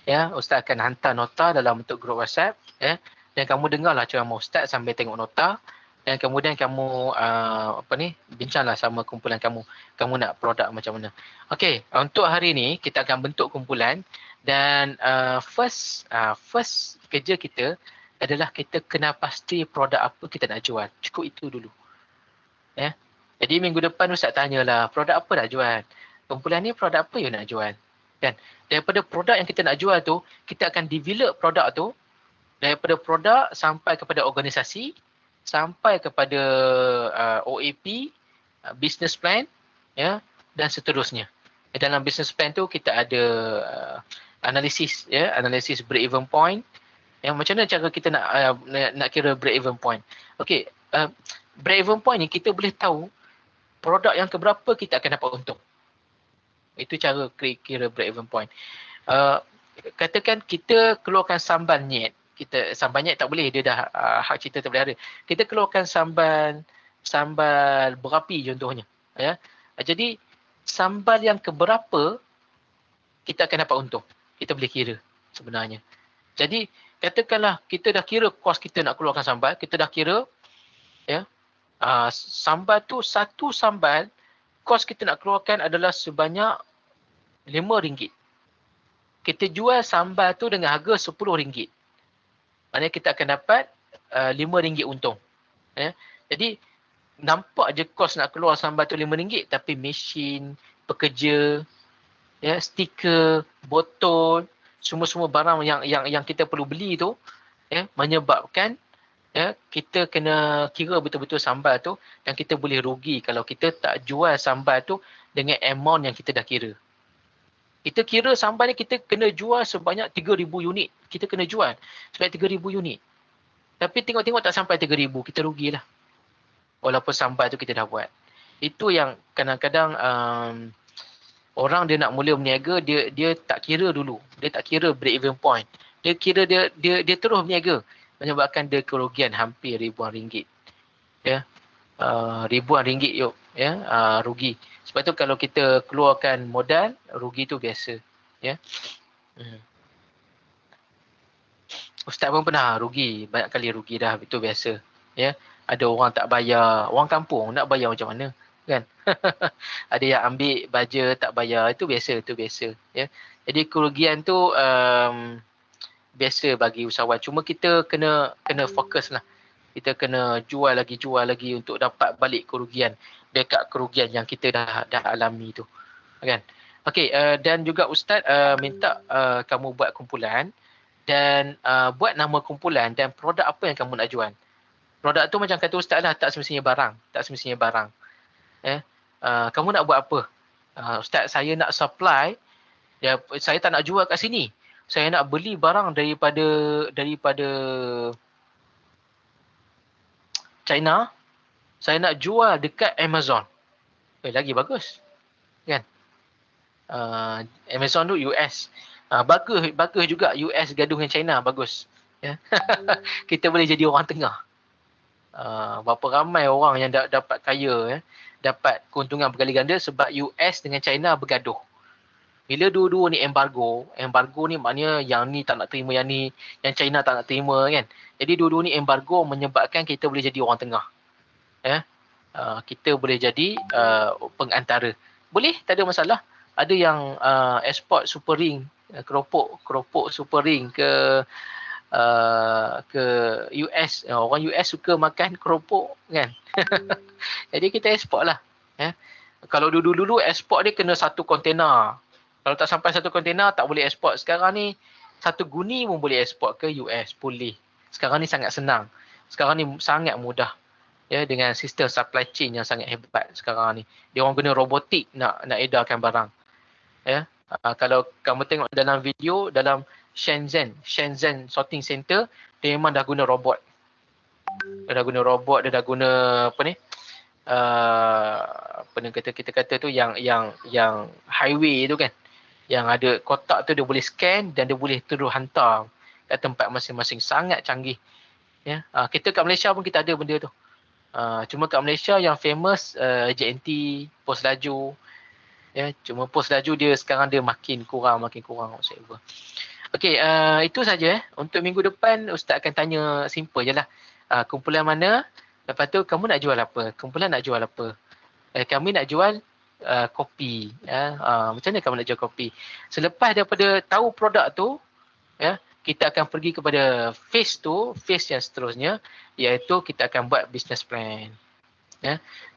Ya, Ustaz akan hantar nota dalam bentuk grup WhatsApp ya. Dan kamu dengarlah ceramah Ustaz sambil tengok nota. Dan kemudian kamu bincanglah sama kumpulan kamu. Kamu nak produk macam mana. Okey, untuk hari ni kita akan bentuk kumpulan dan first kerja kita adalah kita kena pasti produk apa kita nak jual. Cukup itu dulu. Ya. Jadi minggu depan Ustaz tanyalah produk apa nak jual. Kumpulan ni produk apa you nak jual. Kan? Daripada produk yang kita nak jual tu, kita akan develop produk tu daripada produk sampai kepada organisasi, sampai kepada OAP, business plan ya, dan seterusnya. Dalam business plan tu kita ada analisis ya, analisis break even point. Yang macam mana cara kita nak kira break even point. Okey, break even point ni kita boleh tahu produk yang keberapa kita akan dapat untung. Itu cara kira break even point. Katakan kita keluarkan sambal nyet. Sambal nyet tak boleh, dia dah hak cipta tak boleh ada. Kita keluarkan sambal berapi contohnya. Ya. Jadi sambal yang keberapa kita akan dapat untung. Kita boleh kira sebenarnya. Jadi katakanlah kita dah kira kos kita nak keluarkan sambal, kita dah kira ya. Sambal tu, satu sambal kos kita nak keluarkan adalah sebanyak RM5. Kita jual sambal tu dengan harga RM10. Maknanya kita akan dapat RM5 untung. Ya. Jadi nampak je kos nak keluar sambal tu RM5, tapi mesin, pekerja, ya, stiker, botol, semua-semua barang yang kita perlu beli tu ya, menyebabkan ya, kita kena kira betul-betul sambal tu dan kita boleh rugi kalau kita tak jual sambal tu dengan amount yang kita dah kira. Kita kira sambal ni kita kena jual sebanyak 3,000 unit. Kita kena jual sebanyak 3,000 unit. Tapi tengok-tengok tak sampai 3,000, kita rugilah. Walaupun sambal tu kita dah buat. Itu yang kadang-kadang orang dia nak mula berniaga, dia tak kira dulu. Dia tak kira break even point. Dia kira dia terus berniaga. Menyebabkan dia kerugian hampir ribuan ringgit. Ya. Ribuan ringgit ya, rugi. Sebab tu kalau kita keluarkan modal, rugi tu biasa. Ya. Ustaz pun pernah rugi, banyak kali rugi dah, itu biasa. Ya. Ada orang tak bayar, orang kampung nak bayar macam mana? Kan? Ada yang ambil baja tak bayar, itu biasa. Ya. Jadi kerugian tu biasa bagi usahawan. Cuma kita kena fokus lah. Kita kena jual lagi untuk dapat balik kerugian dekat kerugian yang kita dah alami tu. Kan? Okey, dan juga Ustaz minta kamu buat kumpulan dan buat nama kumpulan dan produk apa yang kamu nak jual. Produk tu macam kata Ustaz lah, tak semestinya barang. Kamu nak buat apa? Ustaz, saya nak supply, saya tak nak jual kat sini. Saya nak beli barang daripada China, saya nak jual dekat Amazon. Lagi bagus. Kan? Amazon tu US. Bagus juga US gaduh dengan China, bagus. Ya. Kita boleh jadi orang tengah. Berapa ramai orang yang dapat kaya, dapat keuntungan berkali ganda sebab US dengan China bergaduh. Bila dua-dua ni embargo ni maknanya yang ni tak nak terima yang ni, yang China tak nak terima kan. Jadi dua-dua ni embargo menyebabkan kita boleh jadi orang tengah. Kita boleh jadi pengantara. Boleh, tak ada masalah. Ada yang ekspor super ring, keropok super ring ke US. Orang US suka makan keropok kan. Jadi kita ekspor lah. Kalau dulu ekspor dia kena satu kontena. Kalau tak sampai satu kontena tak boleh ekspor. Sekarang ni satu guni pun boleh ekspor ke US. Boleh. Sekarang ni sangat senang. Sekarang ni sangat mudah. Ya, dengan sistem supply chain yang sangat hebat sekarang ni. Dia orang guna robotik nak edarkan barang. Ya. Kalau kamu tengok dalam video dalam Shenzhen sorting center, dia memang dah guna robot. Dia dah guna apa ni? Apa ni kita kata tu yang highway tu kan. Yang ada kotak tu dia boleh scan dan dia boleh terus hantar kat tempat masing-masing. Sangat canggih. Ya. Kita kat Malaysia pun kita ada benda tu. Cuma kat Malaysia yang famous JNT, Pos Laju. Ya, cuma Pos Laju dia sekarang dia makin kurang whatsoever. Okey, itu saja. Untuk minggu depan Ustaz akan tanya simple je lah. Kumpulan mana? Lepas tu kamu nak jual apa? Kumpulan nak jual apa? Kami nak jual kopi. Macam mana kamu nak jual kopi? Selepas daripada tahu produk tu, kita akan pergi kepada phase yang seterusnya, iaitu kita akan buat business plan.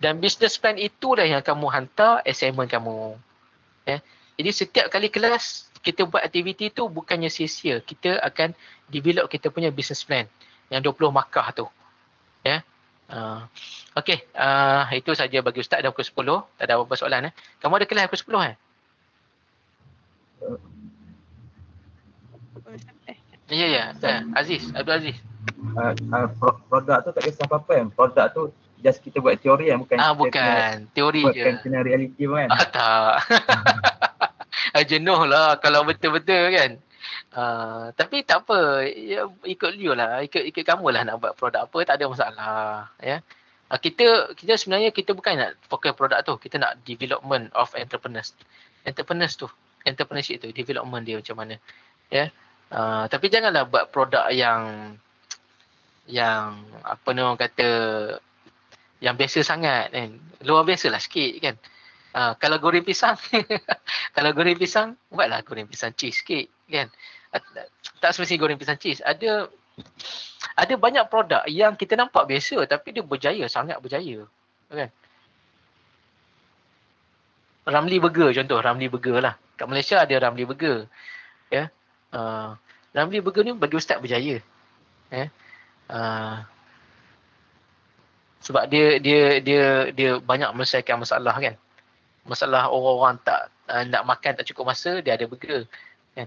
Dan business plan itulah yang kamu hantar assignment kamu. Jadi setiap kali kelas kita buat aktiviti tu bukannya sia-sia. Kita akan develop kita punya business plan yang 20 markah tu. Okey, itu saja bagi Ustaz dah pukul 10. Tak ada apa-apa soalan. Kamu ada kelas pukul 10 Ya. Aziz, Abdul Aziz. Produk tu tak kisah apa-apa kan. Produk tu just kita buat teori kan. Bukan. Teori je. Bukan kena reality pun kan. Tak. Jenuh lah kalau betul-betul kan. Tapi tak apa. Ya, ikut you lah. Ikut kamu lah nak buat produk apa. Tak ada masalah. Ya. Kita sebenarnya kita bukan nak fokus produk tu. Kita nak development of entrepreneurs. Entrepreneurship tu. Development dia macam mana. Ya. Tapi janganlah buat produk yang apa ni orang kata yang biasa sangat kan. Luar biasa lah sikit kan. Kalau goreng pisang buatlah goreng pisang cheese sikit kan. Tak semestinya goreng pisang cheese. Ada banyak produk yang kita nampak biasa tapi dia berjaya, sangat berjaya kan. Ramly Burger contoh, Ramly Burger lah. Kat Malaysia ada Ramly Burger. Ya. Ramly Burger ni bagi Ustaz berjaya. Sebab dia banyak menyelesaikan masalah kan. Masalah orang-orang tak nak makan tak cukup masa, dia ada burger kan.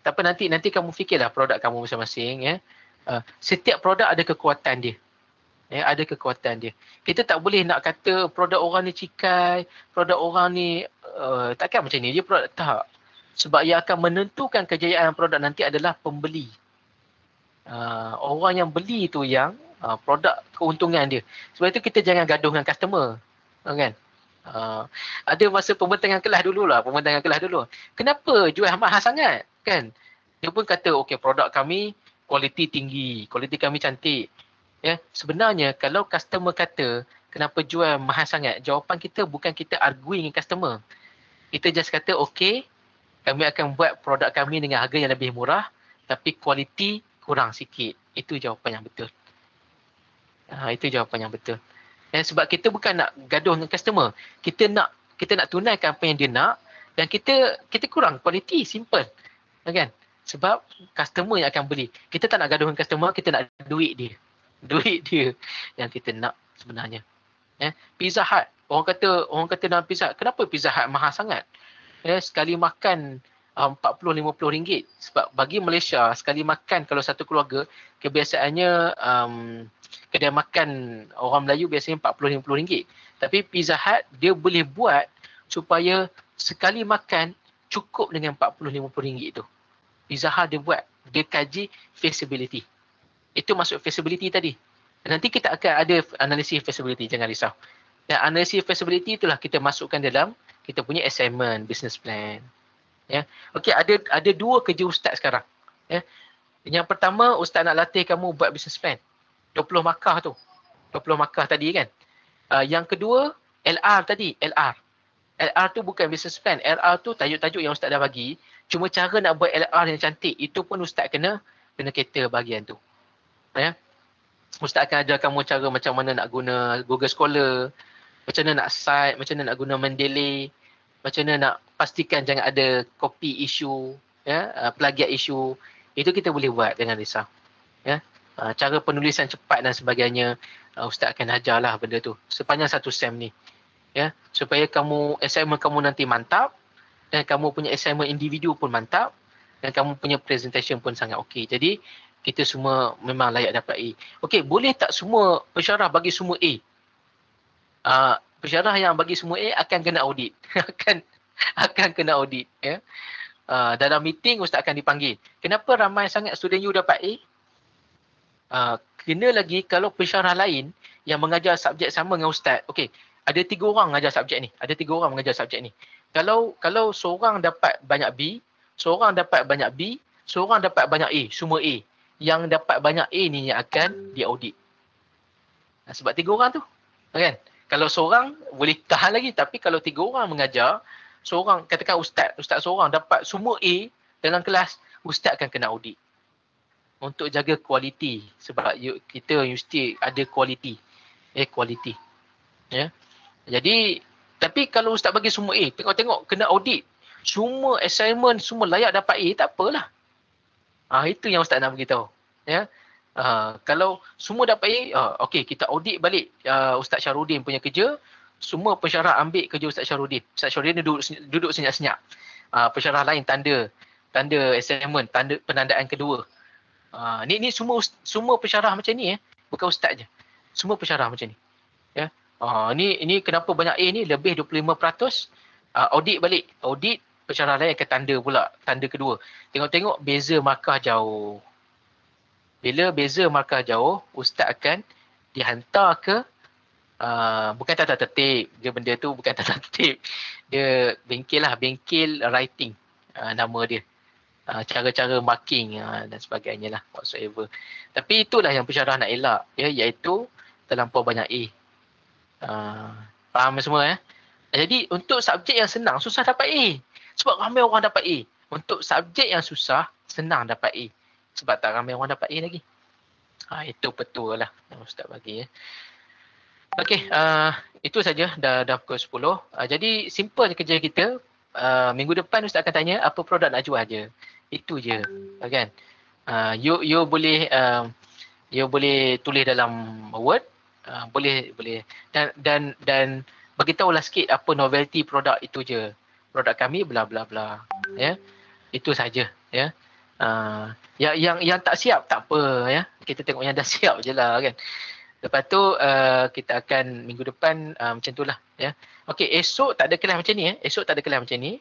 Tak apa, nanti kamu fikirlah produk kamu masing-masing ya. Setiap produk ada kekuatan dia. Ada kekuatan dia. Kita tak boleh nak kata produk orang ni cikai, produk orang ni takkan macam ni. Dia produk tak. Sebab yang akan menentukan kejayaan produk nanti adalah pembeli. Orang yang beli tu yang produk keuntungan dia. Sebab itu kita jangan gaduh dengan customer. Kan? Ada masa pembentangan kelas dulu. Kenapa jual mahal sangat? Kan? Dia pun kata, okey, produk kami kualiti tinggi, kualiti kami cantik. Ya, sebenarnya kalau customer kata kenapa jual mahal sangat, jawapan kita bukan kita arguing dengan customer. Kita just kata, okey, Kami akan buat produk kami dengan harga yang lebih murah tapi kualiti kurang sikit. Itu jawapan yang betul. Itu jawapan yang betul. Sebab kita bukan nak gaduh dengan customer. Kita nak tunaikan apa yang dia nak dan kita kurang kualiti, simple. Kan? Sebab customer yang akan beli. Kita tak nak gaduh dengan customer, kita nak duit dia. Duit dia yang kita nak sebenarnya. Pizza Hut. Orang kata dalam Pizza Hut, kenapa Pizza Hut mahal sangat? Sekali makan RM40-50 ringgit. Sebab bagi Malaysia, sekali makan kalau satu keluarga, kebiasaannya kedai makan orang Melayu biasanya RM40-50 ringgit. Tapi Pizza Hut dia boleh buat supaya sekali makan cukup dengan RM40-50 ringgit tu. Pizza Hut dia buat, dia kaji feasibility. Itu masuk feasibility tadi. Nanti kita akan ada analisis feasibility, jangan risau. Dan analisis feasibility itulah kita masukkan dalam kita punya assignment, business plan. Okey, ada dua kerja ustaz sekarang. Yang pertama, ustaz nak latih kamu buat business plan. 20 markah tu. 20 markah tadi kan. Yang kedua, LR tadi, LR. LR tu bukan business plan. LR tu tajuk-tajuk yang ustaz dah bagi. Cuma cara nak buat LR yang cantik, itu pun ustaz kena cater bahagian tu. Ustaz akan ajar kamu cara macam mana nak guna Google Scholar, macam mana nak cite, macam mana nak guna Mendeley, macam mana nak pastikan jangan ada copy issue, plagiat issue. Itu kita boleh buat, jangan risau. Cara penulisan cepat dan sebagainya, ustaz akan ajarlah benda tu sepanjang satu sem ni. Supaya kamu assignment kamu nanti mantap dan kamu punya assignment individu pun mantap dan kamu punya presentation pun sangat okey. Jadi kita semua memang layak dapat A. Okey, boleh tak semua pensyarah bagi semua A? Pensyarah yang bagi semua A akan kena audit. akan kena audit. Dalam meeting ustaz akan dipanggil. Kenapa ramai sangat student you dapat A? Kena lagi kalau pensyarah lain yang mengajar subjek sama dengan ustaz. Okey, ada 3 orang mengajar subjek ni. Ada 3 orang mengajar subjek ni. Kalau seorang dapat banyak B, seorang dapat banyak B, seorang dapat banyak A, semua A. Yang dapat banyak A ni yang akan diaudit. Sebab 3 orang tu. Kan? Kalau seorang boleh tahan lagi, tapi kalau 3 orang mengajar, seorang, katakan ustaz seorang dapat semua A dalam kelas, ustaz akan kena audit. Untuk jaga kualiti. Sebab kita mesti ada kualiti. Kualiti. Jadi, tapi kalau ustaz bagi semua A, tengok-tengok kena audit. Semua assignment, semua layak dapat A, tak apalah. Itu yang ustaz nak beritahu. Kalau semua dapat A, okey, kita audit balik Ustaz Syarudin punya kerja. Semua pensyarah ambil kerja Ustaz Syarudin. Ustaz Syarudin duduk senyap-senyap. Pensyarah lain tanda assignment, tanda penandaan kedua. Ni semua pensyarah macam ni, bukan ustaz je. Semua pensyarah macam ni. Ni kenapa banyak A ni lebih 25%. Audit balik. Audit pensyarah lain akan tanda pula, tanda kedua. Tengok-tengok beza markah jauh. Bila beza markah jauh, ustaz akan dihantar ke bukan tata tertib. Dia benda tu bukan tata tertib. Dia bengkel lah, bengkel writing nama dia. Cara-cara marking dan sebagainya lah, whatsoever. Tapi itulah yang pensyarah nak elak, iaitu terlampau banyak A. Faham semua Jadi untuk subjek yang senang, susah dapat A. Sebab ramai orang dapat A. Untuk subjek yang susah, senang dapat A. Sebab tak ramai orang dapat A lagi. Itu betul lah yang ustaz bagi. Okey, itu saja dah pukul 10. Jadi simple kerja kita. Minggu depan ustaz akan tanya apa produk nak jual je. Itu je, kan? You boleh tulis dalam Word, boleh dan bagi tahulah sikit apa novelty produk itu je. Produk kami bla bla bla. Itu saja, yang tak siap tak apa, Kita tengok yang dah siap je lah, kan. Lepas tu kita akan minggu depan macam itulah, Okey, esok tak ada kelas macam ni, Esok tak ada kelas macam ni.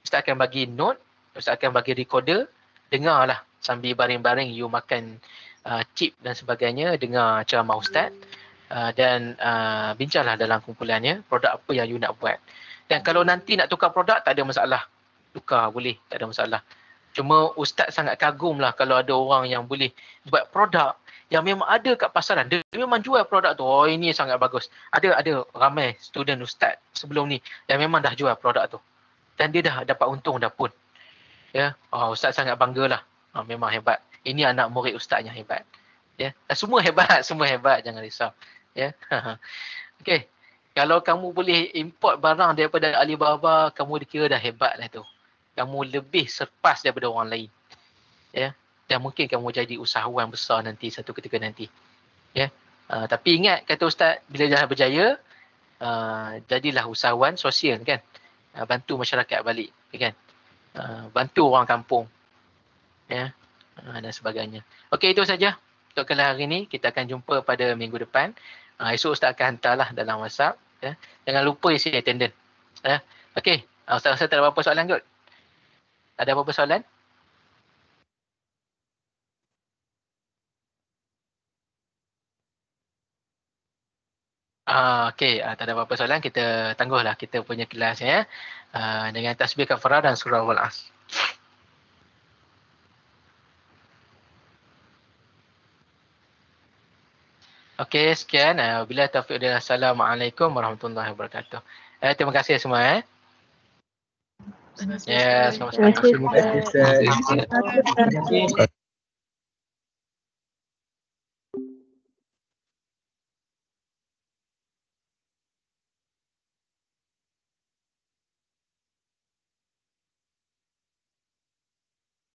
Ustaz akan bagi note, Ustaz akan bagi recorder, dengarlah sambil baring-baring you makan chip dan sebagainya, dengar ceramah ustaz dan bincanglah dalam kumpulannya produk apa yang you nak buat. Dan kalau nanti nak tukar produk tak ada masalah. Tukar boleh, tak ada masalah. Cuma ustaz sangat kagum lah kalau ada orang yang boleh buat produk yang memang ada kat pasaran. Dia memang jual produk tu. Oh, ini sangat bagus. Ada ramai student ustaz sebelum ni yang memang dah jual produk tu. Dan dia dah dapat untung dah pun. Ya, ustaz sangat banggalah. Memang hebat. Ini anak murid ustaznya hebat. Ya, semua hebat, semua hebat, jangan risau. Ya. Okey. Kalau kamu boleh import barang daripada Alibaba, kamu dikira dah hebat lah tu. Kamu lebih surpass daripada orang lain. Ya. Dan mungkin kamu jadi usahawan besar nanti satu ketika nanti. Ya. Tapi ingat kata ustaz, bila dah berjaya, jadilah usahawan sosial kan. Bantu masyarakat balik, kan. Bantu orang kampung. Ya. Dan sebagainya. Okey, itu saja untuk kali hari ini. Kita akan jumpa pada minggu depan. Esok ustaz akan hantarlah dalam WhatsApp. Ya. Jangan lupa isi attendance. Ya. Okey, ustaz rasa tak ada apa-apa soalan kot? Ada apa-apa soalan? Okey, tak ada apa-apa soalan. Kita tangguhlah kita punya kelas ya. Dengan tasbih kafarah dan surah Al-As. Okey, sekian. Bila taufiq dan assalamualaikum warahmatullahi wabarakatuh. Terima kasih semua. Ya, selamat Terima kasih, siang. Terima kasih, Ustaz. Ustaz.